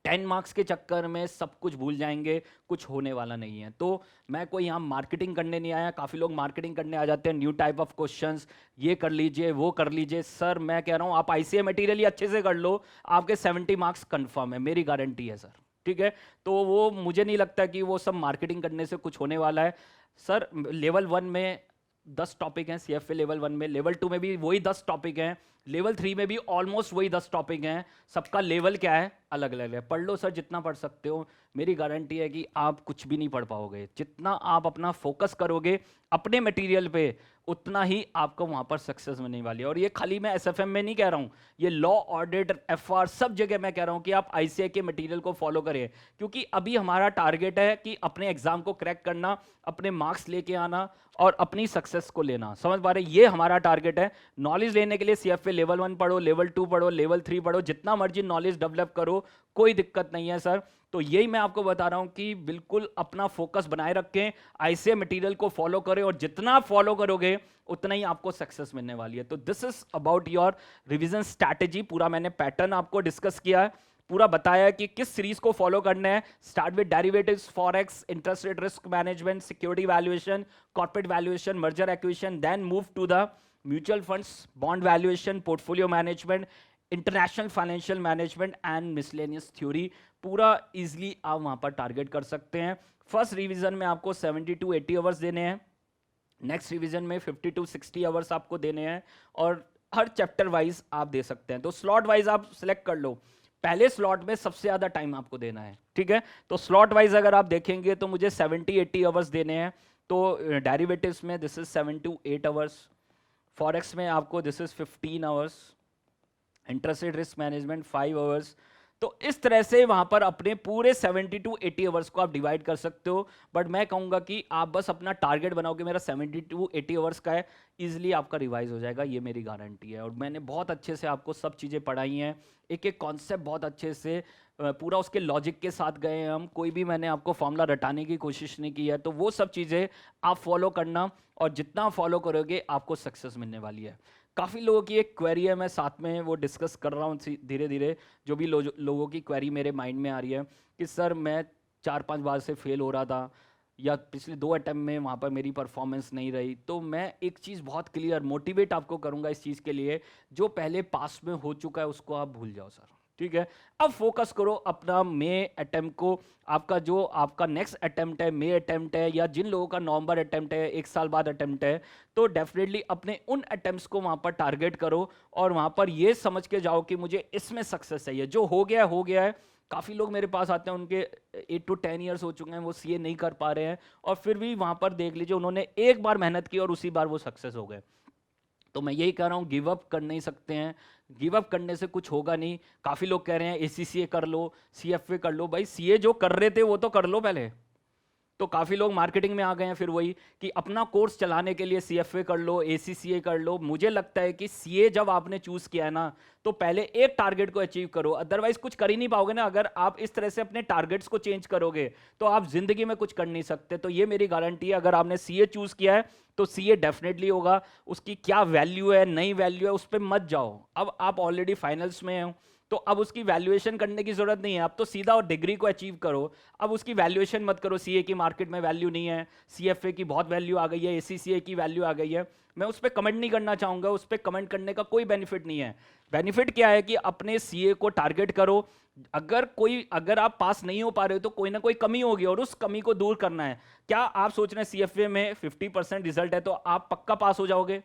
10 मार्क्स के चक्कर में सब कुछ भूल जाएंगे, कुछ होने वाला नहीं है। तो मैं कोई यहाँ मार्केटिंग करने नहीं आया। काफ़ी लोग मार्केटिंग करने आ जाते हैं, न्यू टाइप ऑफ क्वेश्चंस, ये कर लीजिए वो कर लीजिए। सर मैं कह रहा हूँ आप आईसीए मटेरियल ही अच्छे से कर लो, आपके 70 मार्क्स कंफर्म है, मेरी गारंटी है सर। ठीक है, तो वो मुझे नहीं लगता कि वो सब मार्केटिंग करने से कुछ होने वाला है। सर लेवल 1 में 10 टॉपिक हैं, सीएफए लेवल 1 में, लेवल 2 में भी वही 10 टॉपिक हैं, लेवल 3 में भी ऑलमोस्ट वही 10 टॉपिक हैं। सबका लेवल क्या है, अलग अलग है। पढ़ लो सर जितना पढ़ सकते हो, मेरी गारंटी है कि आप कुछ भी नहीं पढ़ पाओगे। जितना आप अपना फोकस करोगे अपने मटेरियल पे, उतना ही आपको वहां पर सक्सेस मिलने वाली है। और ये खाली मैं एसएफएम में नहीं कह रहा हूं, ये लॉ, ऑडिट, एफआर, सब जगह मैं कह रहा हूं कि आप आईसीए के मटेरियल को फॉलो करें। क्योंकि अभी हमारा टारगेट है कि अपने एग्जाम को क्रैक करना, अपने मार्क्स लेके आना और अपनी सक्सेस को लेना। समझ पा रहे, ये हमारा टारगेट है। नॉलेज लेने के लिए सीएफए लेवल 1 पढ़ो, लेवल 2 पढ़ो, लेवल 3 पढ़ो, जितना मर्जी नॉलेज डेवलप करो, कोई दिक्कत नहीं है सर। तो यही मैं आपको बता रहा हूं कि बिल्कुल अपना फोकस बनाए रखें, आईसीए मटेरियल को फॉलो करें, और जितना फॉलो करोगे उतना ही आपको सक्सेस मिलने वाली है। तो this is about your revision strategy. पूरा मैंने पैटर्न आपको डिस्कस किया है, पूरा बताया कि किस सीरीज को फॉलो करना है। Start with derivatives, forex, interest rate risk management, security valuation, corporate valuation, merger acquisition, then move to the mutual funds, bond valuation, portfolio management, international financial management and miscellaneous theory. पूरा easily आप वहां पर target कर सकते हैं। First revision में आपको 70 to 80 hours देने हैं, नेक्स्ट रिवीजन में 50 to 60 आवर्स आपको देने हैं, और हर चैप्टर वाइज आप दे सकते हैं। तो स्लॉट वाइज आप सिलेक्ट कर लो, पहले स्लॉट में सबसे ज्यादा टाइम आपको देना है। ठीक है, तो स्लॉट वाइज अगर आप देखेंगे तो मुझे 70-80 आवर्स देने हैं। तो डेरिवेटिव्स में this is 7 to 8 hours, forex में आपको this is 15 hours, interest rate risk management 5 hours, तो इस तरह से वहां पर अपने पूरे 70 टू 80 आवर्स को आप डिवाइड कर सकते हो। बट मैं कहूंगा कि आप बस अपना टारगेट बनाओ कि मेरा 70 टू 80 आवर्स का है, इजिली आपका रिवाइज हो जाएगा, ये मेरी गारंटी है। और मैंने बहुत अच्छे से आपको सब चीज़ें पढ़ाई हैं, एक एक कॉन्सेप्ट बहुत अच्छे से पूरा उसके लॉजिक के साथ गए हैं हम, कोई भी मैंने आपको फॉर्मूला रटाने की कोशिश नहीं की है। तो वो सब चीज़ें आप फॉलो करना, और जितना फॉलो करोगे आपको सक्सेस मिलने वाली है। काफ़ी लोगों की एक क्वेरी है, मैं साथ में वो डिस्कस कर रहा हूँ धीरे धीरे, जो भी लोगों की क्वेरी मेरे माइंड में आ रही है कि सर मैं 4-5 बार से फेल हो रहा था, या पिछले 2 अटेम्प्ट में वहाँ पर मेरी परफॉर्मेंस नहीं रही। तो मैं एक चीज़ बहुत क्लियर मोटिवेट आपको करूँगा इस चीज़ के लिए, जो पहले पास में हो चुका है उसको आप भूल जाओ सर, ठीक है। अब फोकस करो अपना मे अटेम्प्ट को, आपका जो आपका नेक्स्ट अटेम्प्ट है, मे अटेम्प्ट है, या जिन लोगों का नवंबर अटेम्प्ट है, 1 साल बाद अटेम्प्ट है, तो डेफिनेटली अपने उन अटेम्प्ट्स को वहाँ पर टारगेट करो, और वहाँ पर ये समझ के जाओ कि मुझे इसमें सक्सेस चाहिए। जो हो गया हो गया है। काफ़ी लोग मेरे पास आते हैं, उनके 8 टू 10 ईयर्स हो चुके हैं, वो सीए नहीं कर पा रहे हैं, और फिर भी वहाँ पर देख लीजिए उन्होंने एक बार मेहनत की और उसी बार वो सक्सेस हो गए। तो मैं यही कह रहा हूँ, गिव अप कर नहीं सकते हैं, गिव अप करने से कुछ होगा नहीं। काफ़ी लोग कह रहे हैं एसीसीए कर लो, सीएफए कर लो, भाई सीए जो कर रहे थे वो तो कर लो पहले। तो काफ़ी लोग मार्केटिंग में आ गए हैं, फिर वही कि अपना कोर्स चलाने के लिए सीएफए कर लो, एसीसीए कर लो। मुझे लगता है कि सीए जब आपने चूज़ किया है ना, तो पहले एक टारगेट को अचीव करो, अदरवाइज कुछ कर ही नहीं पाओगे ना। अगर आप इस तरह से अपने टारगेट्स को चेंज करोगे तो आप जिंदगी में कुछ कर नहीं सकते। तो ये मेरी गारंटी है, अगर आपने सीए चूज़ किया है तो सीए डेफिनेटली होगा। उसकी क्या वैल्यू है, नई वैल्यू है, उस पर मत जाओ। अब आप ऑलरेडी फाइनल्स में हो, तो अब उसकी वैल्यूएशन करने की जरूरत नहीं है, अब तो सीधा और डिग्री को अचीव करो। अब उसकी वैल्यूएशन मत करो, सीए की मार्केट में वैल्यू नहीं है, सीएफए की बहुत वैल्यू आ गई है, एसीसीए की वैल्यू आ गई है। मैं उस पर कमेंट नहीं करना चाहूंगा, उस पर कमेंट करने का कोई बेनिफिट नहीं है। बेनिफिट क्या है कि अपने सीए को टारगेट करो। अगर आप पास नहीं हो पा रहे हो तो कोई ना कोई कमी होगी, और उस कमी को दूर करना है। क्या आप सोच रहे हैं सीएफए में 50% रिजल्ट है तो आप पक्का पास हो जाओगे?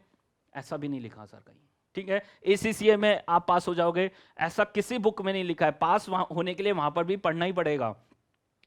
ऐसा भी नहीं लिखा सर कहीं, ठीक है। एसीसीए में आप पास हो जाओगे, ऐसा किसी बुक में नहीं लिखा है। पास होने के लिए वहां पर भी पढ़ना ही पड़ेगा।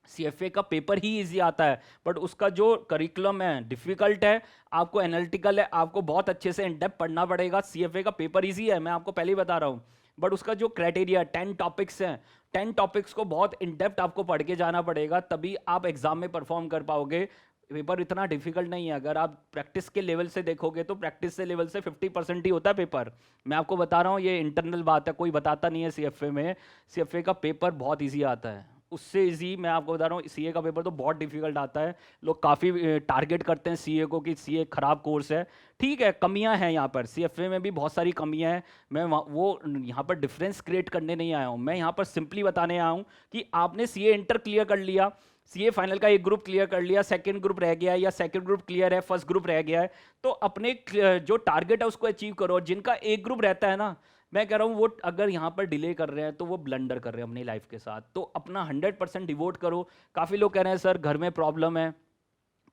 सीएफए का पेपर ही इजी आता है, बट उसका जो करिकुलम है डिफिकल्ट है, आपको एनालिटिकल है, आपको बहुत अच्छे से इनडेप्थ पढ़ना पड़ेगा। सीएफए का पेपर इजी है, मैं आपको पहले ही बता रहा हूँ, बट उसका जो क्राइटेरिया 10 टॉपिक्स हैं, 10 टॉपिक्स को बहुत इनडेप्थ आपको पढ़ के जाना पड़ेगा, तभी आप एग्जाम में परफॉर्म कर पाओगे। पेपर इतना डिफिकल्ट नहीं है, अगर आप प्रैक्टिस के लेवल से देखोगे तो प्रैक्टिस से लेवल से 50% ही होता है पेपर। मैं आपको बता रहा हूँ, ये इंटरनल बात है, कोई बताता नहीं है सीएफए में। सीएफए का पेपर बहुत इजी आता है, उससे इजी मैं आपको बता रहा हूँ, सीए का पेपर तो बहुत डिफिकल्ट आता है। लोग काफ़ी टारगेट करते हैं सीए को कि सीए खराब कोर्स है। ठीक है, कमियां हैं यहाँ पर, सीएफए में भी बहुत सारी कमियां हैं। मैं वो यहाँ पर डिफरेंस क्रिएट करने नहीं आया हूँ, मैं यहाँ पर सिंपली बताने आया हूँ कि आपने सीए इंटर क्लियर कर लिया, सीए फाइनल का एक ग्रुप क्लियर कर लिया, सेकंड ग्रुप रह गया है, या सेकंड ग्रुप क्लियर है, फर्स्ट ग्रुप रह गया है, तो अपने जो टारगेट है उसको अचीव करो। और जिनका एक ग्रुप रहता है ना, मैं कह रहा हूँ वो अगर यहाँ पर डिले कर रहे हैं तो वो ब्लंडर कर रहे हैं अपनी लाइफ के साथ। तो अपना 100% डिवोट करो। काफ़ी लोग कह रहे हैं सर घर में प्रॉब्लम है।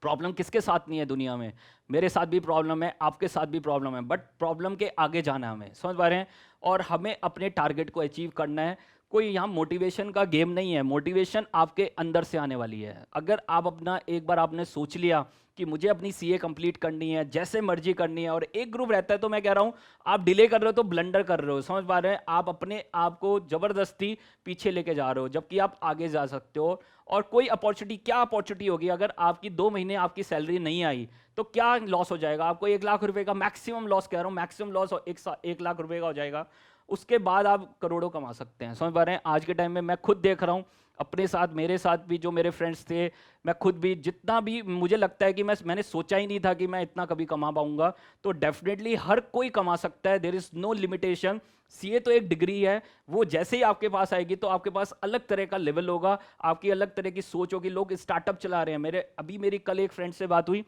प्रॉब्लम किसके साथ नहीं है दुनिया में? मेरे साथ भी प्रॉब्लम है, आपके साथ भी प्रॉब्लम है, बट प्रॉब्लम के आगे जाना है हमें, समझ पा रहे हैं? और हमें अपने टारगेट को अचीव करना है। कोई यहाँ मोटिवेशन का गेम नहीं है, मोटिवेशन आपके अंदर से आने वाली है। अगर आप अपना एक बार आपने सोच लिया कि मुझे अपनी सीए कंप्लीट करनी है, जैसे मर्जी करनी है, और एक ग्रुप रहता है, तो मैं कह रहा हूँ आप डिले कर रहे हो तो ब्लंडर कर रहे हो, समझ पा रहे हैं? आप अपने आप को जबरदस्ती पीछे लेके जा रहे हो, जबकि आप आगे जा सकते हो। और कोई अपॉर्चुनिटी, क्या अपॉर्चुनिटी होगी अगर आपकी 2 महीने आपकी सैलरी नहीं आई, तो क्या लॉस हो जाएगा आपको? 1 लाख रुपए का मैक्सिमम लॉस, कह रहा हूँ मैक्सिमम लॉस 1 लाख रुपए का हो जाएगा। उसके बाद आप करोड़ों कमा सकते हैं, समझ पा रहे हैं? आज के टाइम में मैं खुद देख रहा हूँ अपने साथ, मेरे साथ भी जो मेरे फ्रेंड्स थे, मैं खुद भी, जितना भी मुझे लगता है कि मैंने सोचा ही नहीं था कि मैं इतना कभी कमा पाऊंगा। तो डेफिनेटली हर कोई कमा सकता है, there is no limitation. CA तो एक डिग्री है, वो जैसे ही आपके पास आएगी तो आपके पास अलग तरह का लेवल होगा, आपकी अलग तरह की सोच होगी। लोग स्टार्टअप चला रहे हैं, मेरी कल एक फ्रेंड से बात हुई,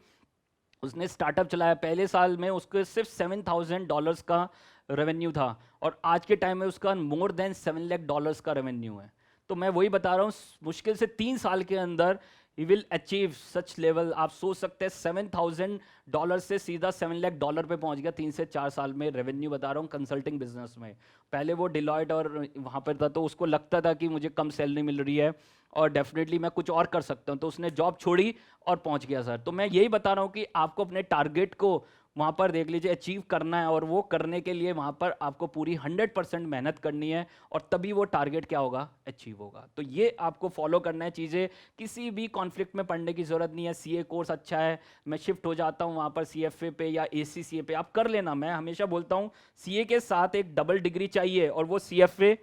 उसने स्टार्टअप चलाया, पहले साल में उसके सिर्फ $7,000 का रेवेन्यू था, और आज के टाइम में उसका मोर देन $7 लाख का रेवेन्यू है। तो मैं वही बता रहा हूँ, मुश्किल से 3 साल के अंदर he will achieve such level. आप सोच सकते हैं $7,000 से सीधा $7 लाख पे पहुंच गया 3 से 4 साल में रेवेन्यू, बता रहा हूँ कंसल्टिंग बिजनेस में। पहले वो डिलॉयट और वहाँ पर था, तो उसको लगता था कि मुझे कम सैलरी मिल रही है और डेफिनेटली मैं कुछ और कर सकता हूँ, तो उसने जॉब छोड़ी और पहुँच गया सर। तो मैं यही बता रहा हूँ कि आपको अपने टारगेट को वहाँ पर देख लीजिए अचीव करना है, और वो करने के लिए वहाँ पर आपको पूरी 100% मेहनत करनी है, और तभी वो टारगेट क्या होगा, अचीव होगा। तो ये आपको फॉलो करना है चीज़ें। किसी भी कॉन्फ्लिक्ट में पढ़ने की ज़रूरत नहीं है। सीए कोर्स अच्छा है, मैं शिफ्ट हो जाता हूँ वहाँ पर सीएफए पे या एसीसीए पे, आप कर लेना। मैं हमेशा बोलता हूँ सीए के साथ एक डबल डिग्री चाहिए, और वो सीएफए,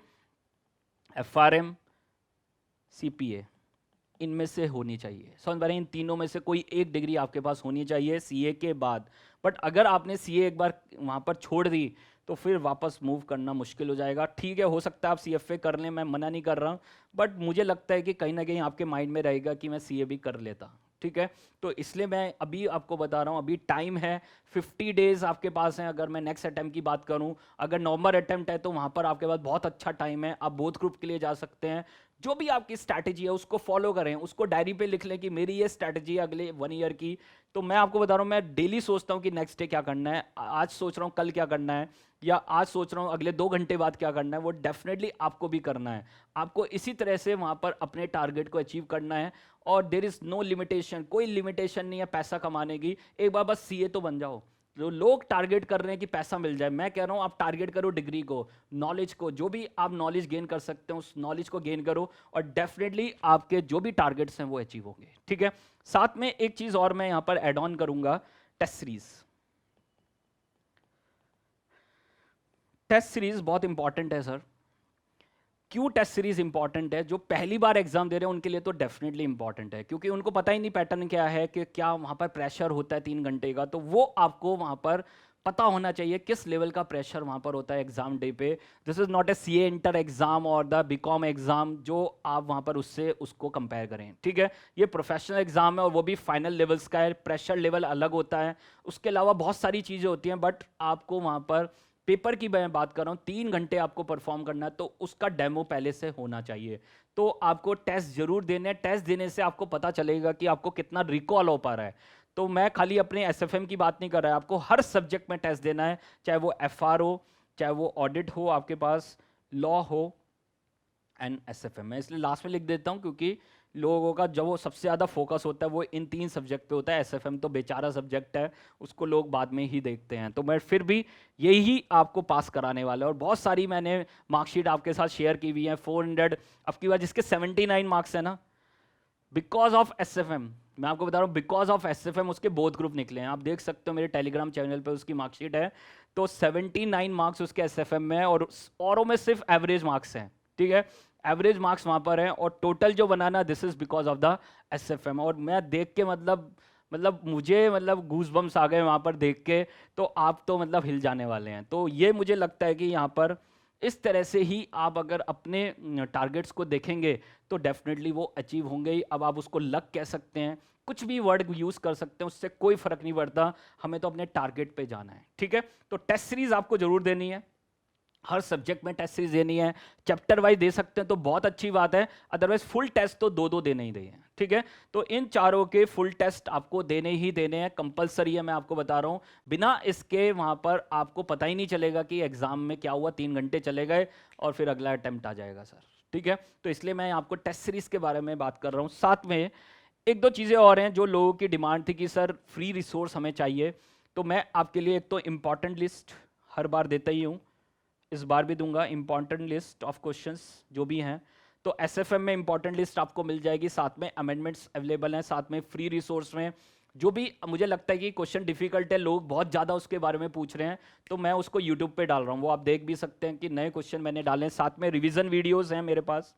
एफआरएम, सीपीए, इनमें से होनी चाहिए। समझ पा रहे हैं? इन तीनों में से कोई एक डिग्री आपके पास होनी चाहिए सीए के बाद। बट अगर आपने सीए एक बार वहाँ पर छोड़ दी तो फिर वापस मूव करना मुश्किल हो जाएगा। ठीक है, हो सकता है आप सीएफए कर लें, मैं मना नहीं कर रहा हूँ, बट मुझे लगता है कि कहीं ना कहीं आपके माइंड में रहेगा कि मैं सीए भी कर लेता। ठीक है, तो इसलिए मैं अभी आपको बता रहा हूँ, अभी टाइम है, 50 डेज आपके पास हैं। अगर मैं नेक्स्ट अटैम्प्ट की बात करूँ, अगर नवंबर अटैम्प्ट है तो वहाँ पर आपके पास बहुत अच्छा टाइम है, आप बोथ ग्रुप के लिए जा सकते हैं। जो भी आपकी स्ट्रैटेजी है उसको फॉलो करें, उसको डायरी पे लिख लें कि मेरी ये स्ट्रैटेजी है अगले 1 ईयर की। तो मैं आपको बता रहा हूँ, मैं डेली सोचता हूँ कि नेक्स्ट डे क्या करना है, आज सोच रहा हूँ कल क्या करना है, या आज सोच रहा हूँ अगले 2 घंटे बाद क्या करना है। वो डेफिनेटली आपको भी करना है। आपको इसी तरह से वहाँ पर अपने टारगेट को अचीव करना है, और देर इज़ नो लिमिटेशन, कोई लिमिटेशन नहीं है पैसा कमाने की। एक बार बस सीए तो बन जाओ। जो लोग टारगेट कर रहे हैं कि पैसा मिल जाए, मैं कह रहा हूँ आप टारगेट करो डिग्री को, नॉलेज को, जो भी आप नॉलेज गेन कर सकते हो उस नॉलेज को गेन करो, और डेफिनेटली आपके जो भी टारगेट्स हैं वो अचीव होंगे। ठीक है, साथ में एक चीज और मैं यहां पर एड ऑन करूंगा, टेस्ट सीरीज। टेस्ट सीरीज बहुत इंपॉर्टेंट है सर। क्यों टेस्ट सीरीज इंपॉर्टेंट है? जो पहली बार एग्जाम दे रहे हैं उनके लिए तो डेफिनेटली इंपॉर्टेंट है, क्योंकि उनको पता ही नहीं पैटर्न क्या है, कि क्या वहां पर प्रेशर होता है 3 घंटे का। तो वो आपको वहां पर पता होना चाहिए किस लेवल का प्रेशर वहां पर होता है एग्जाम डे पे। This is not a CA inter exam और द बीकॉम एग्जाम जो आप वहां पर उससे उसको कंपेयर करें। ठीक है, ये प्रोफेशनल एग्जाम है, और वो भी फाइनल लेवल्स का है, प्रेशर लेवल अलग होता है। उसके अलावा बहुत सारी चीज़ें होती हैं, बट आपको वहां पर पेपर की मैं बात कर रहा हूँ, 3 घंटे आपको परफॉर्म करना है, तो उसका डेमो पहले से होना चाहिए। तो आपको टेस्ट जरूर देने हैं। टेस्ट देने से आपको पता चलेगा कि आपको कितना रिकॉल हो पा रहा है। तो मैं खाली अपने एसएफएम की बात नहीं कर रहा है, आपको हर सब्जेक्ट में टेस्ट देना है, चाहे वो एफआर हो, चाहे वो ऑडिट हो, आपके पास लॉ हो, एंड एसएफएम। मैं इसलिए लास्ट में लिख देता हूँ, क्योंकि लोगों का जब वो सबसे ज़्यादा फोकस होता है वो इन 3 सब्जेक्ट पे होता है। एसएफएम तो बेचारा सब्जेक्ट है, उसको लोग बाद में ही देखते हैं। तो मैं फिर भी यही आपको पास कराने वाला है, और बहुत सारी मैंने मार्कशीट आपके साथ शेयर की हुई है। 400 अब की बार जिसके 79 मार्क्स है ना, बिकॉज ऑफ एसएफएम, मैं आपको बता रहा हूँ, बिकॉज ऑफ एसएफएम उसके बोथ ग्रुप निकले हैं। आप देख सकते हो मेरे टेलीग्राम चैनल पे उसकी मार्कशीट है। तो 79 मार्क्स उसके एसएफएम में है, और औरों में सिर्फ एवरेज मार्क्स हैं। ठीक है, एवरेज मार्क्स वहां पर हैं, और टोटल जो बनाना this is because of the SFM. और मैं देख के मतलब मुझे मतलब गूज बम्स आ गए वहां पर देख के। तो आप तो मतलब हिल जाने वाले हैं। तो ये मुझे लगता है कि यहाँ पर इस तरह से ही आप अगर अपने टारगेट्स को देखेंगे तो डेफिनेटली वो अचीव होंगे ही। अब आप उसको लक कह सकते हैं, कुछ भी वर्ड यूज कर सकते हैं, उससे कोई फर्क नहीं पड़ता, हमें तो अपने टारगेट पे जाना है। ठीक है, तो टेस्ट सीरीज आपको जरूर देनी है, हर सब्जेक्ट में टेस्ट सीरीज देनी है। चैप्टर वाइज दे सकते हैं तो बहुत अच्छी बात है, अदरवाइज फुल टेस्ट तो 2-2 देने ही दें। ठीक है, तो इन चारों के फुल टेस्ट आपको देने ही देने हैं, कंपलसरी है, मैं आपको बता रहा हूं। बिना इसके वहां पर आपको पता ही नहीं चलेगा कि एग्जाम में क्या हुआ, 3 घंटे चले गए और फिर अगला अटेम्प्ट आ जाएगा सर। ठीक है, तो इसलिए मैं आपको टेस्ट सीरीज के बारे में बात कर रहा हूँ। साथ में 1-2 चीज़ें और हैं जो लोगों की डिमांड थी कि सर फ्री रिसोर्स हमें चाहिए। तो मैं आपके लिए एक तो इम्पॉर्टेंट लिस्ट हर बार देता ही हूँ, इस बार भी दूंगा, इंपॉर्टेंट लिस्ट ऑफ क्वेश्चंस जो भी हैं। तो एसएफएम में इंपॉर्टेंट लिस्ट आपको मिल जाएगी, साथ में अमेंडमेंट्स अवेलेबल हैं, साथ में फ्री रिसोर्स में जो भी मुझे लगता है कि क्वेश्चन डिफिकल्ट है, लोग बहुत ज़्यादा उसके बारे में पूछ रहे हैं, तो मैं उसको यूट्यूब पे डाल रहा हूँ, वो आप देख भी सकते हैं कि नए क्वेश्चन मैंने डाले हैं। साथ में रिविजन वीडियोज़ हैं मेरे पास,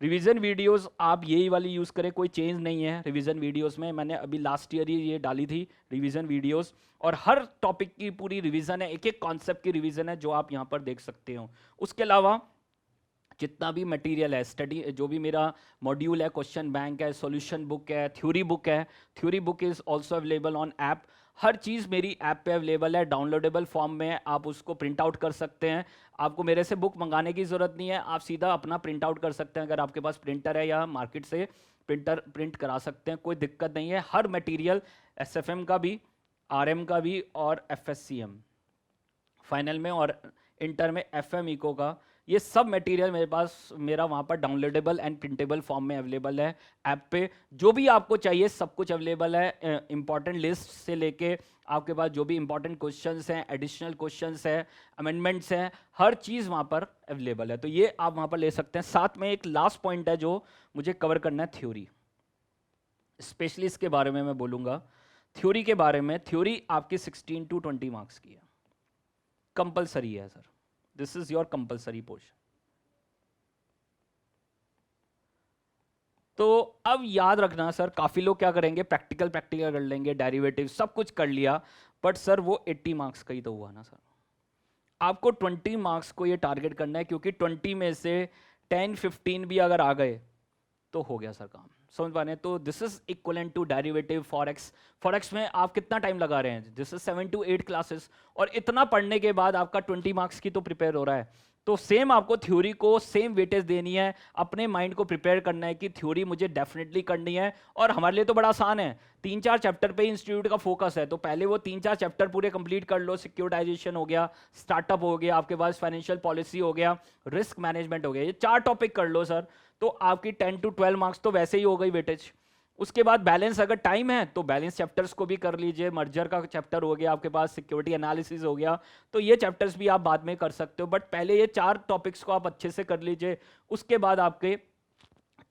रिवीजन वीडियोस आप यही वाली यूज़ करें, कोई चेंज नहीं है रिवीजन वीडियोस में। मैंने अभी लास्ट ईयर ही ये डाली थी रिवीजन वीडियोस, और हर टॉपिक की पूरी रिवीजन है, एक एक कॉन्सेप्ट की रिवीजन है जो आप यहाँ पर देख सकते हो। उसके अलावा जितना भी मटेरियल है, स्टडी जो भी मेरा मॉड्यूल है, क्वेश्चन बैंक है, सॉल्यूशन बुक है, थ्योरी बुक है, theory book is also available on app. हर चीज़ मेरी ऐप पे अवेलेबल है, डाउनलोडेबल फॉर्म में, आप उसको प्रिंट आउट कर सकते हैं। आपको मेरे से बुक मंगाने की ज़रूरत नहीं है, आप सीधा अपना प्रिंट आउट कर सकते हैं। अगर आपके पास प्रिंटर है या मार्केट से प्रिंट करा सकते हैं, कोई दिक्कत नहीं है। हर मटेरियल एसएफएम का भी, आरएम का भी, और एफएससीएम फाइनल में, और इंटर में एफएम इको का, ये सब मटेरियल मेरे पास मेरा वहाँ पर डाउनलोडेबल एंड प्रिंटेबल फॉर्म में अवेलेबल है ऐप पे। जो भी आपको चाहिए सब कुछ अवेलेबल है, इंपॉर्टेंट लिस्ट से लेके आपके पास जो भी इंपॉर्टेंट क्वेश्चंस हैं, एडिशनल क्वेश्चंस हैं, अमेंडमेंट्स हैं, हर चीज़ वहाँ पर अवेलेबल है। तो ये आप वहाँ पर ले सकते हैं। साथ में एक लास्ट पॉइंट है जो मुझे कवर करना है, थ्योरी। स्पेशली इसके बारे में मैं बोलूँगा, थ्योरी के बारे में। थ्योरी आपकी 16 to 20 मार्क्स की है, कंपलसरी है sir, this is your compulsory portion. तो अब याद रखना सर, काफी लोग क्या करेंगे, प्रैक्टिकल कर लेंगे, डेरिवेटिव सब कुछ कर लिया, बट सर वो 80 मार्क्स का ही तो हुआ ना सर। आपको 20 मार्क्स को ये टारगेट करना है, क्योंकि 20 में से 10-15 भी अगर आ गए तो हो गया सर काम, समझ पा रहे हैं। तो this is equivalent to derivative forex. Forex में आप कितना टाइम लगा रहे हैं, दिस इज 7 to 8 क्लासेस, और इतना पढ़ने के बाद आपका 20 मार्क्स की तो प्रिपेयर हो रहा है। तो सेम आपको थ्योरी को सेम वेटेज देनी है, अपने माइंड को प्रिपेयर करना है कि थ्योरी मुझे डेफिनेटली करनी है। और हमारे लिए तो बड़ा आसान है, 3-4 चैप्टर पे इंस्टीट्यूट का फोकस है, तो पहले वो 3-4 चैप्टर पूरे कंप्लीट कर लो। सिक्योरिटाइजेशन हो गया, स्टार्टअप हो गया, आपके पास फाइनेंशियल पॉलिसी हो गया, रिस्क मैनेजमेंट हो गया, ये 4 टॉपिक कर लो सर, तो आपकी 10 to 12 मार्क्स तो वैसे ही हो गई वेटेज। उसके बाद बैलेंस अगर टाइम है तो बैलेंस चैप्टर्स को भी कर लीजिए, मर्जर का चैप्टर हो गया आपके पास, सिक्योरिटी एनालिसिस हो गया, तो ये चैप्टर्स भी आप बाद में कर सकते हो, बट पहले ये 4 टॉपिक्स को आप अच्छे से कर लीजिए। उसके बाद आपके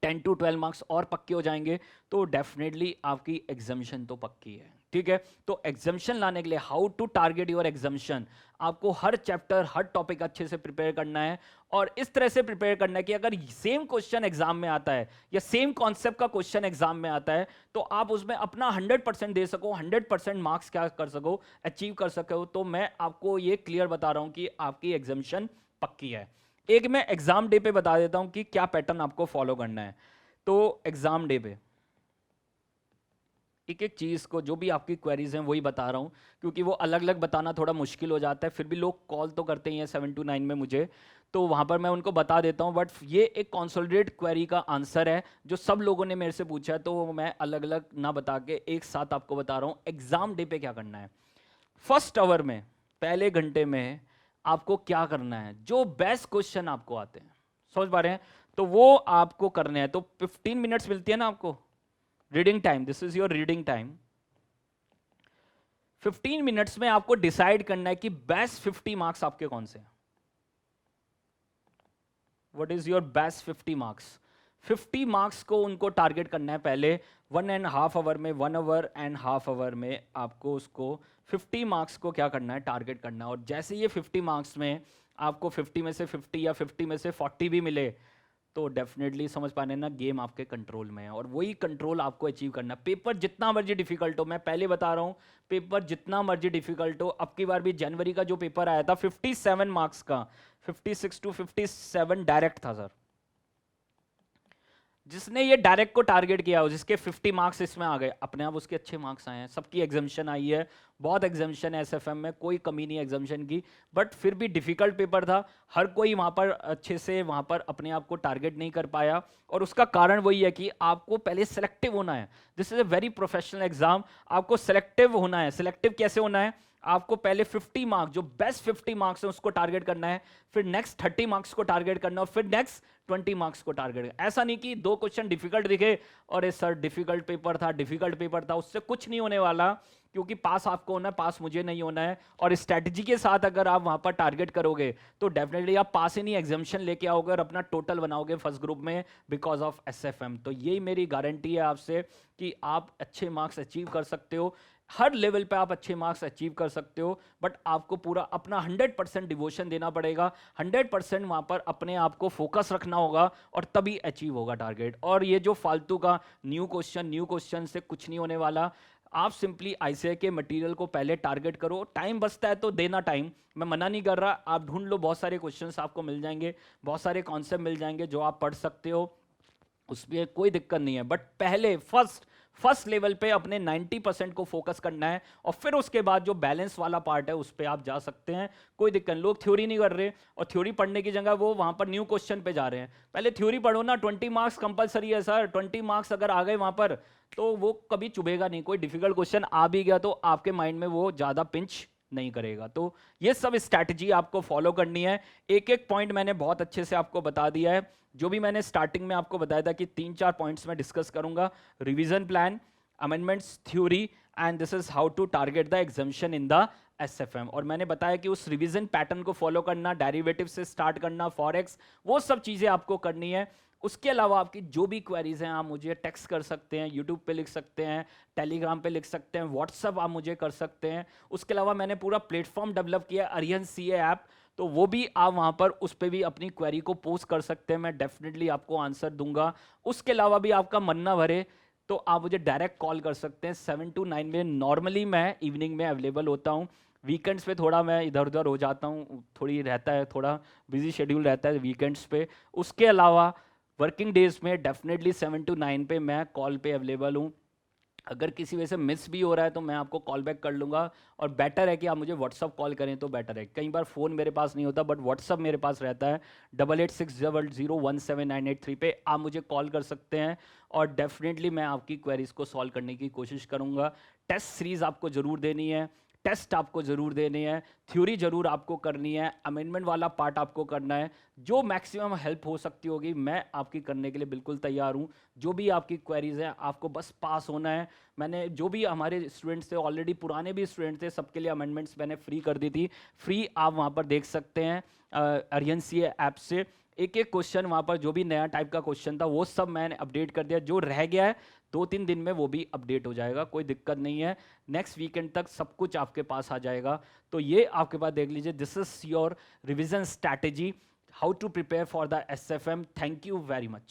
10 to 12 मार्क्स और पक्के हो जाएंगे, तो डेफिनेटली आपकी एग्जामिशन तो पक्की है, ठीक है। तो एग्जामिशन लाने के लिए how to target your examination, आपको हर चैप्टर हर टॉपिक अच्छे से प्रिपेयर करना है, और इस तरह से प्रिपेयर करना है कि अगर सेम क्वेश्चन एग्जाम में आता है या सेम कॉन्सेप्ट का क्वेश्चन एग्जाम में आता है तो आप उसमें अपना 100% दे सको, 100% मार्क्स क्या कर सको, अचीव कर सको। तो मैं आपको ये क्लियर बता रहा हूं कि आपकी एग्जामिशन पक्की है। एक मैं एग्जाम डे पे बता देता हूं कि क्या पैटर्न आपको फॉलो करना है। तो एग्जाम डे पे एक एक चीज़ को, जो भी आपकी क्वेरीज हैं वही बता रहा हूँ, क्योंकि वो अलग अलग बताना थोड़ा मुश्किल हो जाता है, फिर भी लोग कॉल तो करते ही हैं 7 to 9 में मुझे, तो वहाँ पर मैं उनको बता देता हूँ। बट ये एक कॉन्सोलिडेट क्वेरी का आंसर है जो सब लोगों ने मेरे से पूछा है, तो मैं अलग अलग ना बता के एक साथ आपको बता रहा हूँ। एग्जाम डे पे क्या करना है, फर्स्ट आवर में, पहले घंटे में आपको क्या करना है, जो बेस्ट क्वेश्चन आपको आते हैं, समझ पा रहे हैं, तो वो आपको करने हैं। तो 15 मिनट्स मिलती है ना आपको reading time, this is your reading time. 15 minutes में आपको डिसाइड करना है कि बेस्ट 50 मार्क्स आपके कौन से हैं। What is your best 50 marks, 50 marks को उनको टारगेट करना है पहले 1.5 आवर में, 1.5 आवर में आपको उसको 50 मार्क्स को क्या करना है, टारगेट करना है। और जैसे ये 50 मार्क्स में आपको 50 में से 50 या 50 में से 40 भी मिले, तो डेफिनेटली समझ पाने ना, गेम आपके कंट्रोल में है, और वही कंट्रोल आपको अचीव करना है। पेपर जितना मर्जी डिफिकल्ट हो, मैं पहले बता रहा हूँ, पेपर जितना मर्जी डिफिकल्ट हो, अब की बार भी जनवरी का जो पेपर आया था 57 मार्क्स का, 56 to 57 डायरेक्ट था सर। जिसने ये डायरेक्ट को टारगेट किया हो, जिसके 50 मार्क्स इसमें आ गए, अपने आप उसके अच्छे मार्क्स आए हैं। सबकी एग्जामिशन आई है, बहुत एग्जामिशन है एसएफएम में, कोई कमी नहीं है एग्जामिशन की, बट फिर भी डिफिकल्ट पेपर था, हर कोई वहाँ पर अच्छे से वहाँ पर अपने आप को टारगेट नहीं कर पाया। और उसका कारण वही है कि आपको पहले सेलेक्टिव होना है, this is a very professional exam, आपको सेलेक्टिव होना है। सेलेक्टिव कैसे होना है, आपको पहले 50 मार्क्स, जो बेस्ट 50 मार्क्स है उसको टारगेट करना है, फिर नेक्स्ट 30 मार्क्स को टारगेट करना है, और फिर नेक्स्ट 20 मार्क्स को टारगेट करना। ऐसा नहीं कि 2 क्वेश्चन डिफिकल्ट दिखे और सर डिफिकल्ट पेपर था, डिफिकल्ट पेपर था, उससे कुछ नहीं होने वाला, क्योंकि पास आपको होना है, पास मुझे नहीं होना है। और स्ट्रैटेजी के साथ अगर आप वहां पर टारगेट करोगे तो डेफिनेटली आप पास ही नहीं, एग्जामिशन लेके आओगे और अपना टोटल बनाओगे फर्स्ट ग्रुप में, बिकॉज ऑफ एसएफएम। तो यही मेरी गारंटी है आपसे कि आप अच्छे मार्क्स अचीव कर सकते हो, हर लेवल पे आप अच्छे मार्क्स अचीव कर सकते हो, बट आपको पूरा अपना 100% डिवोशन देना पड़ेगा, 100% वहां पर अपने आप को फोकस रखना होगा, और तभी अचीव होगा टारगेट। और ये जो फालतू का न्यू क्वेश्चन से कुछ नहीं होने वाला। आप सिंपली आईसीआई के मटेरियल को पहले टारगेट करो, टाइम बचता है तो देना टाइम, मैं मना नहीं कर रहा, आप ढूंढ लो, बहुत सारे क्वेश्चंस आपको मिल जाएंगे, बहुत सारे कॉन्सेप्ट मिल जाएंगे जो आप पढ़ सकते हो, उसमें कोई दिक्कत नहीं है। बट पहले फर्स्ट लेवल पे अपने 90% को फोकस करना है, और फिर उसके बाद जो बैलेंस वाला पार्ट है उस पर आप जा सकते हैं, कोई दिक्कत नहीं। लोग थ्योरी नहीं कर रहे, और थ्योरी पढ़ने की जगह वो वहां पर न्यू क्वेश्चन पे जा रहे हैं। पहले थ्योरी पढ़ो ना, 20 मार्क्स कंपलसरी है सर, 20 मार्क्स अगर आ गए वहां पर तो वो कभी चुभेगा नहीं। कोई डिफिकल्ट क्वेश्चन आ भी गया तो आपके माइंड में वो ज्यादा पिंच नहीं करेगा। तो ये सब स्ट्रैटेजी आपको फॉलो करनी है। एक एक पॉइंट मैंने बहुत अच्छे से आपको बता दिया है। जो भी मैंने स्टार्टिंग में आपको बताया था कि 3-4 पॉइंट्स में डिस्कस करूंगा, revision plan, amendments theory, and this is how to target the examination in the SFM. और मैंने बताया कि उस रिवीजन पैटर्न को फॉलो करना, डेरिवेटिव से स्टार्ट करना, फॉरेक्स, वो सब चीजें आपको करनी है। उसके अलावा आपकी जो भी क्वेरीज हैं आप मुझे टेक्स्ट कर सकते हैं, यूट्यूब पे लिख सकते हैं, टेलीग्राम पे लिख सकते हैं, व्हाट्सअप आप मुझे कर सकते हैं। उसके अलावा मैंने पूरा प्लेटफॉर्म डेवलप किया अरिहंत सीए ऐप, तो वो भी आप वहाँ पर उस पर भी अपनी क्वेरी को पोस्ट कर सकते हैं, मैं डेफिनेटली आपको आंसर दूंगा। उसके अलावा भी आपका मन ना भरे तो आप मुझे डायरेक्ट कॉल कर सकते हैं 7 to 9 में। नॉर्मली मैं इवनिंग में अवेलेबल होता हूँ, वीकेंड्स पे थोड़ा मैं इधर उधर हो जाता हूँ, थोड़ी रहता है, थोड़ा बिजी शेड्यूल रहता है वीकेंड्स पे। उसके अलावा वर्किंग डेज में डेफिनेटली 7 to 9 पे मैं कॉल पे अवेलेबल हूँ। अगर किसी वजह से मिस भी हो रहा है तो मैं आपको कॉल बैक कर लूँगा, और बेटर है कि आप मुझे व्हाट्सअप कॉल करें तो बेटर है। कई बार फ़ोन मेरे पास नहीं होता बट व्हाट्सअप मेरे पास रहता है, 8860017983 पे आप मुझे कॉल कर सकते हैं, और डेफिनेटली मैं आपकी क्वेरीज को सॉल्व करने की कोशिश करूँगा। टेस्ट सीरीज़ आपको ज़रूर देनी है, टेस्ट आपको ज़रूर देने हैं, थ्योरी ज़रूर आपको करनी है, अमेंडमेंट वाला पार्ट आपको करना है। जो मैक्सिमम हेल्प हो सकती होगी मैं आपकी करने के लिए बिल्कुल तैयार हूँ। जो भी आपकी क्वेरीज हैं आपको बस पास होना है। मैंने जो भी हमारे स्टूडेंट्स थे ऑलरेडी, पुराने भी स्टूडेंट थे, सबके लिए अमेंडमेंट्स मैंने फ्री कर दी थी। फ्री आप वहाँ पर देख सकते हैं अरिहंत सीए ऐप से। एक एक क्वेश्चन वहाँ पर जो भी नया टाइप का क्वेश्चन था वो सब मैंने अपडेट कर दिया। जो रह गया है 2-3 दिन में वो भी अपडेट हो जाएगा, कोई दिक्कत नहीं है। नेक्स्ट वीकेंड तक सब कुछ आपके पास आ जाएगा। तो ये आपके पास देख लीजिए, this is your revision strategy, how to prepare for the SFM. Thank you very much.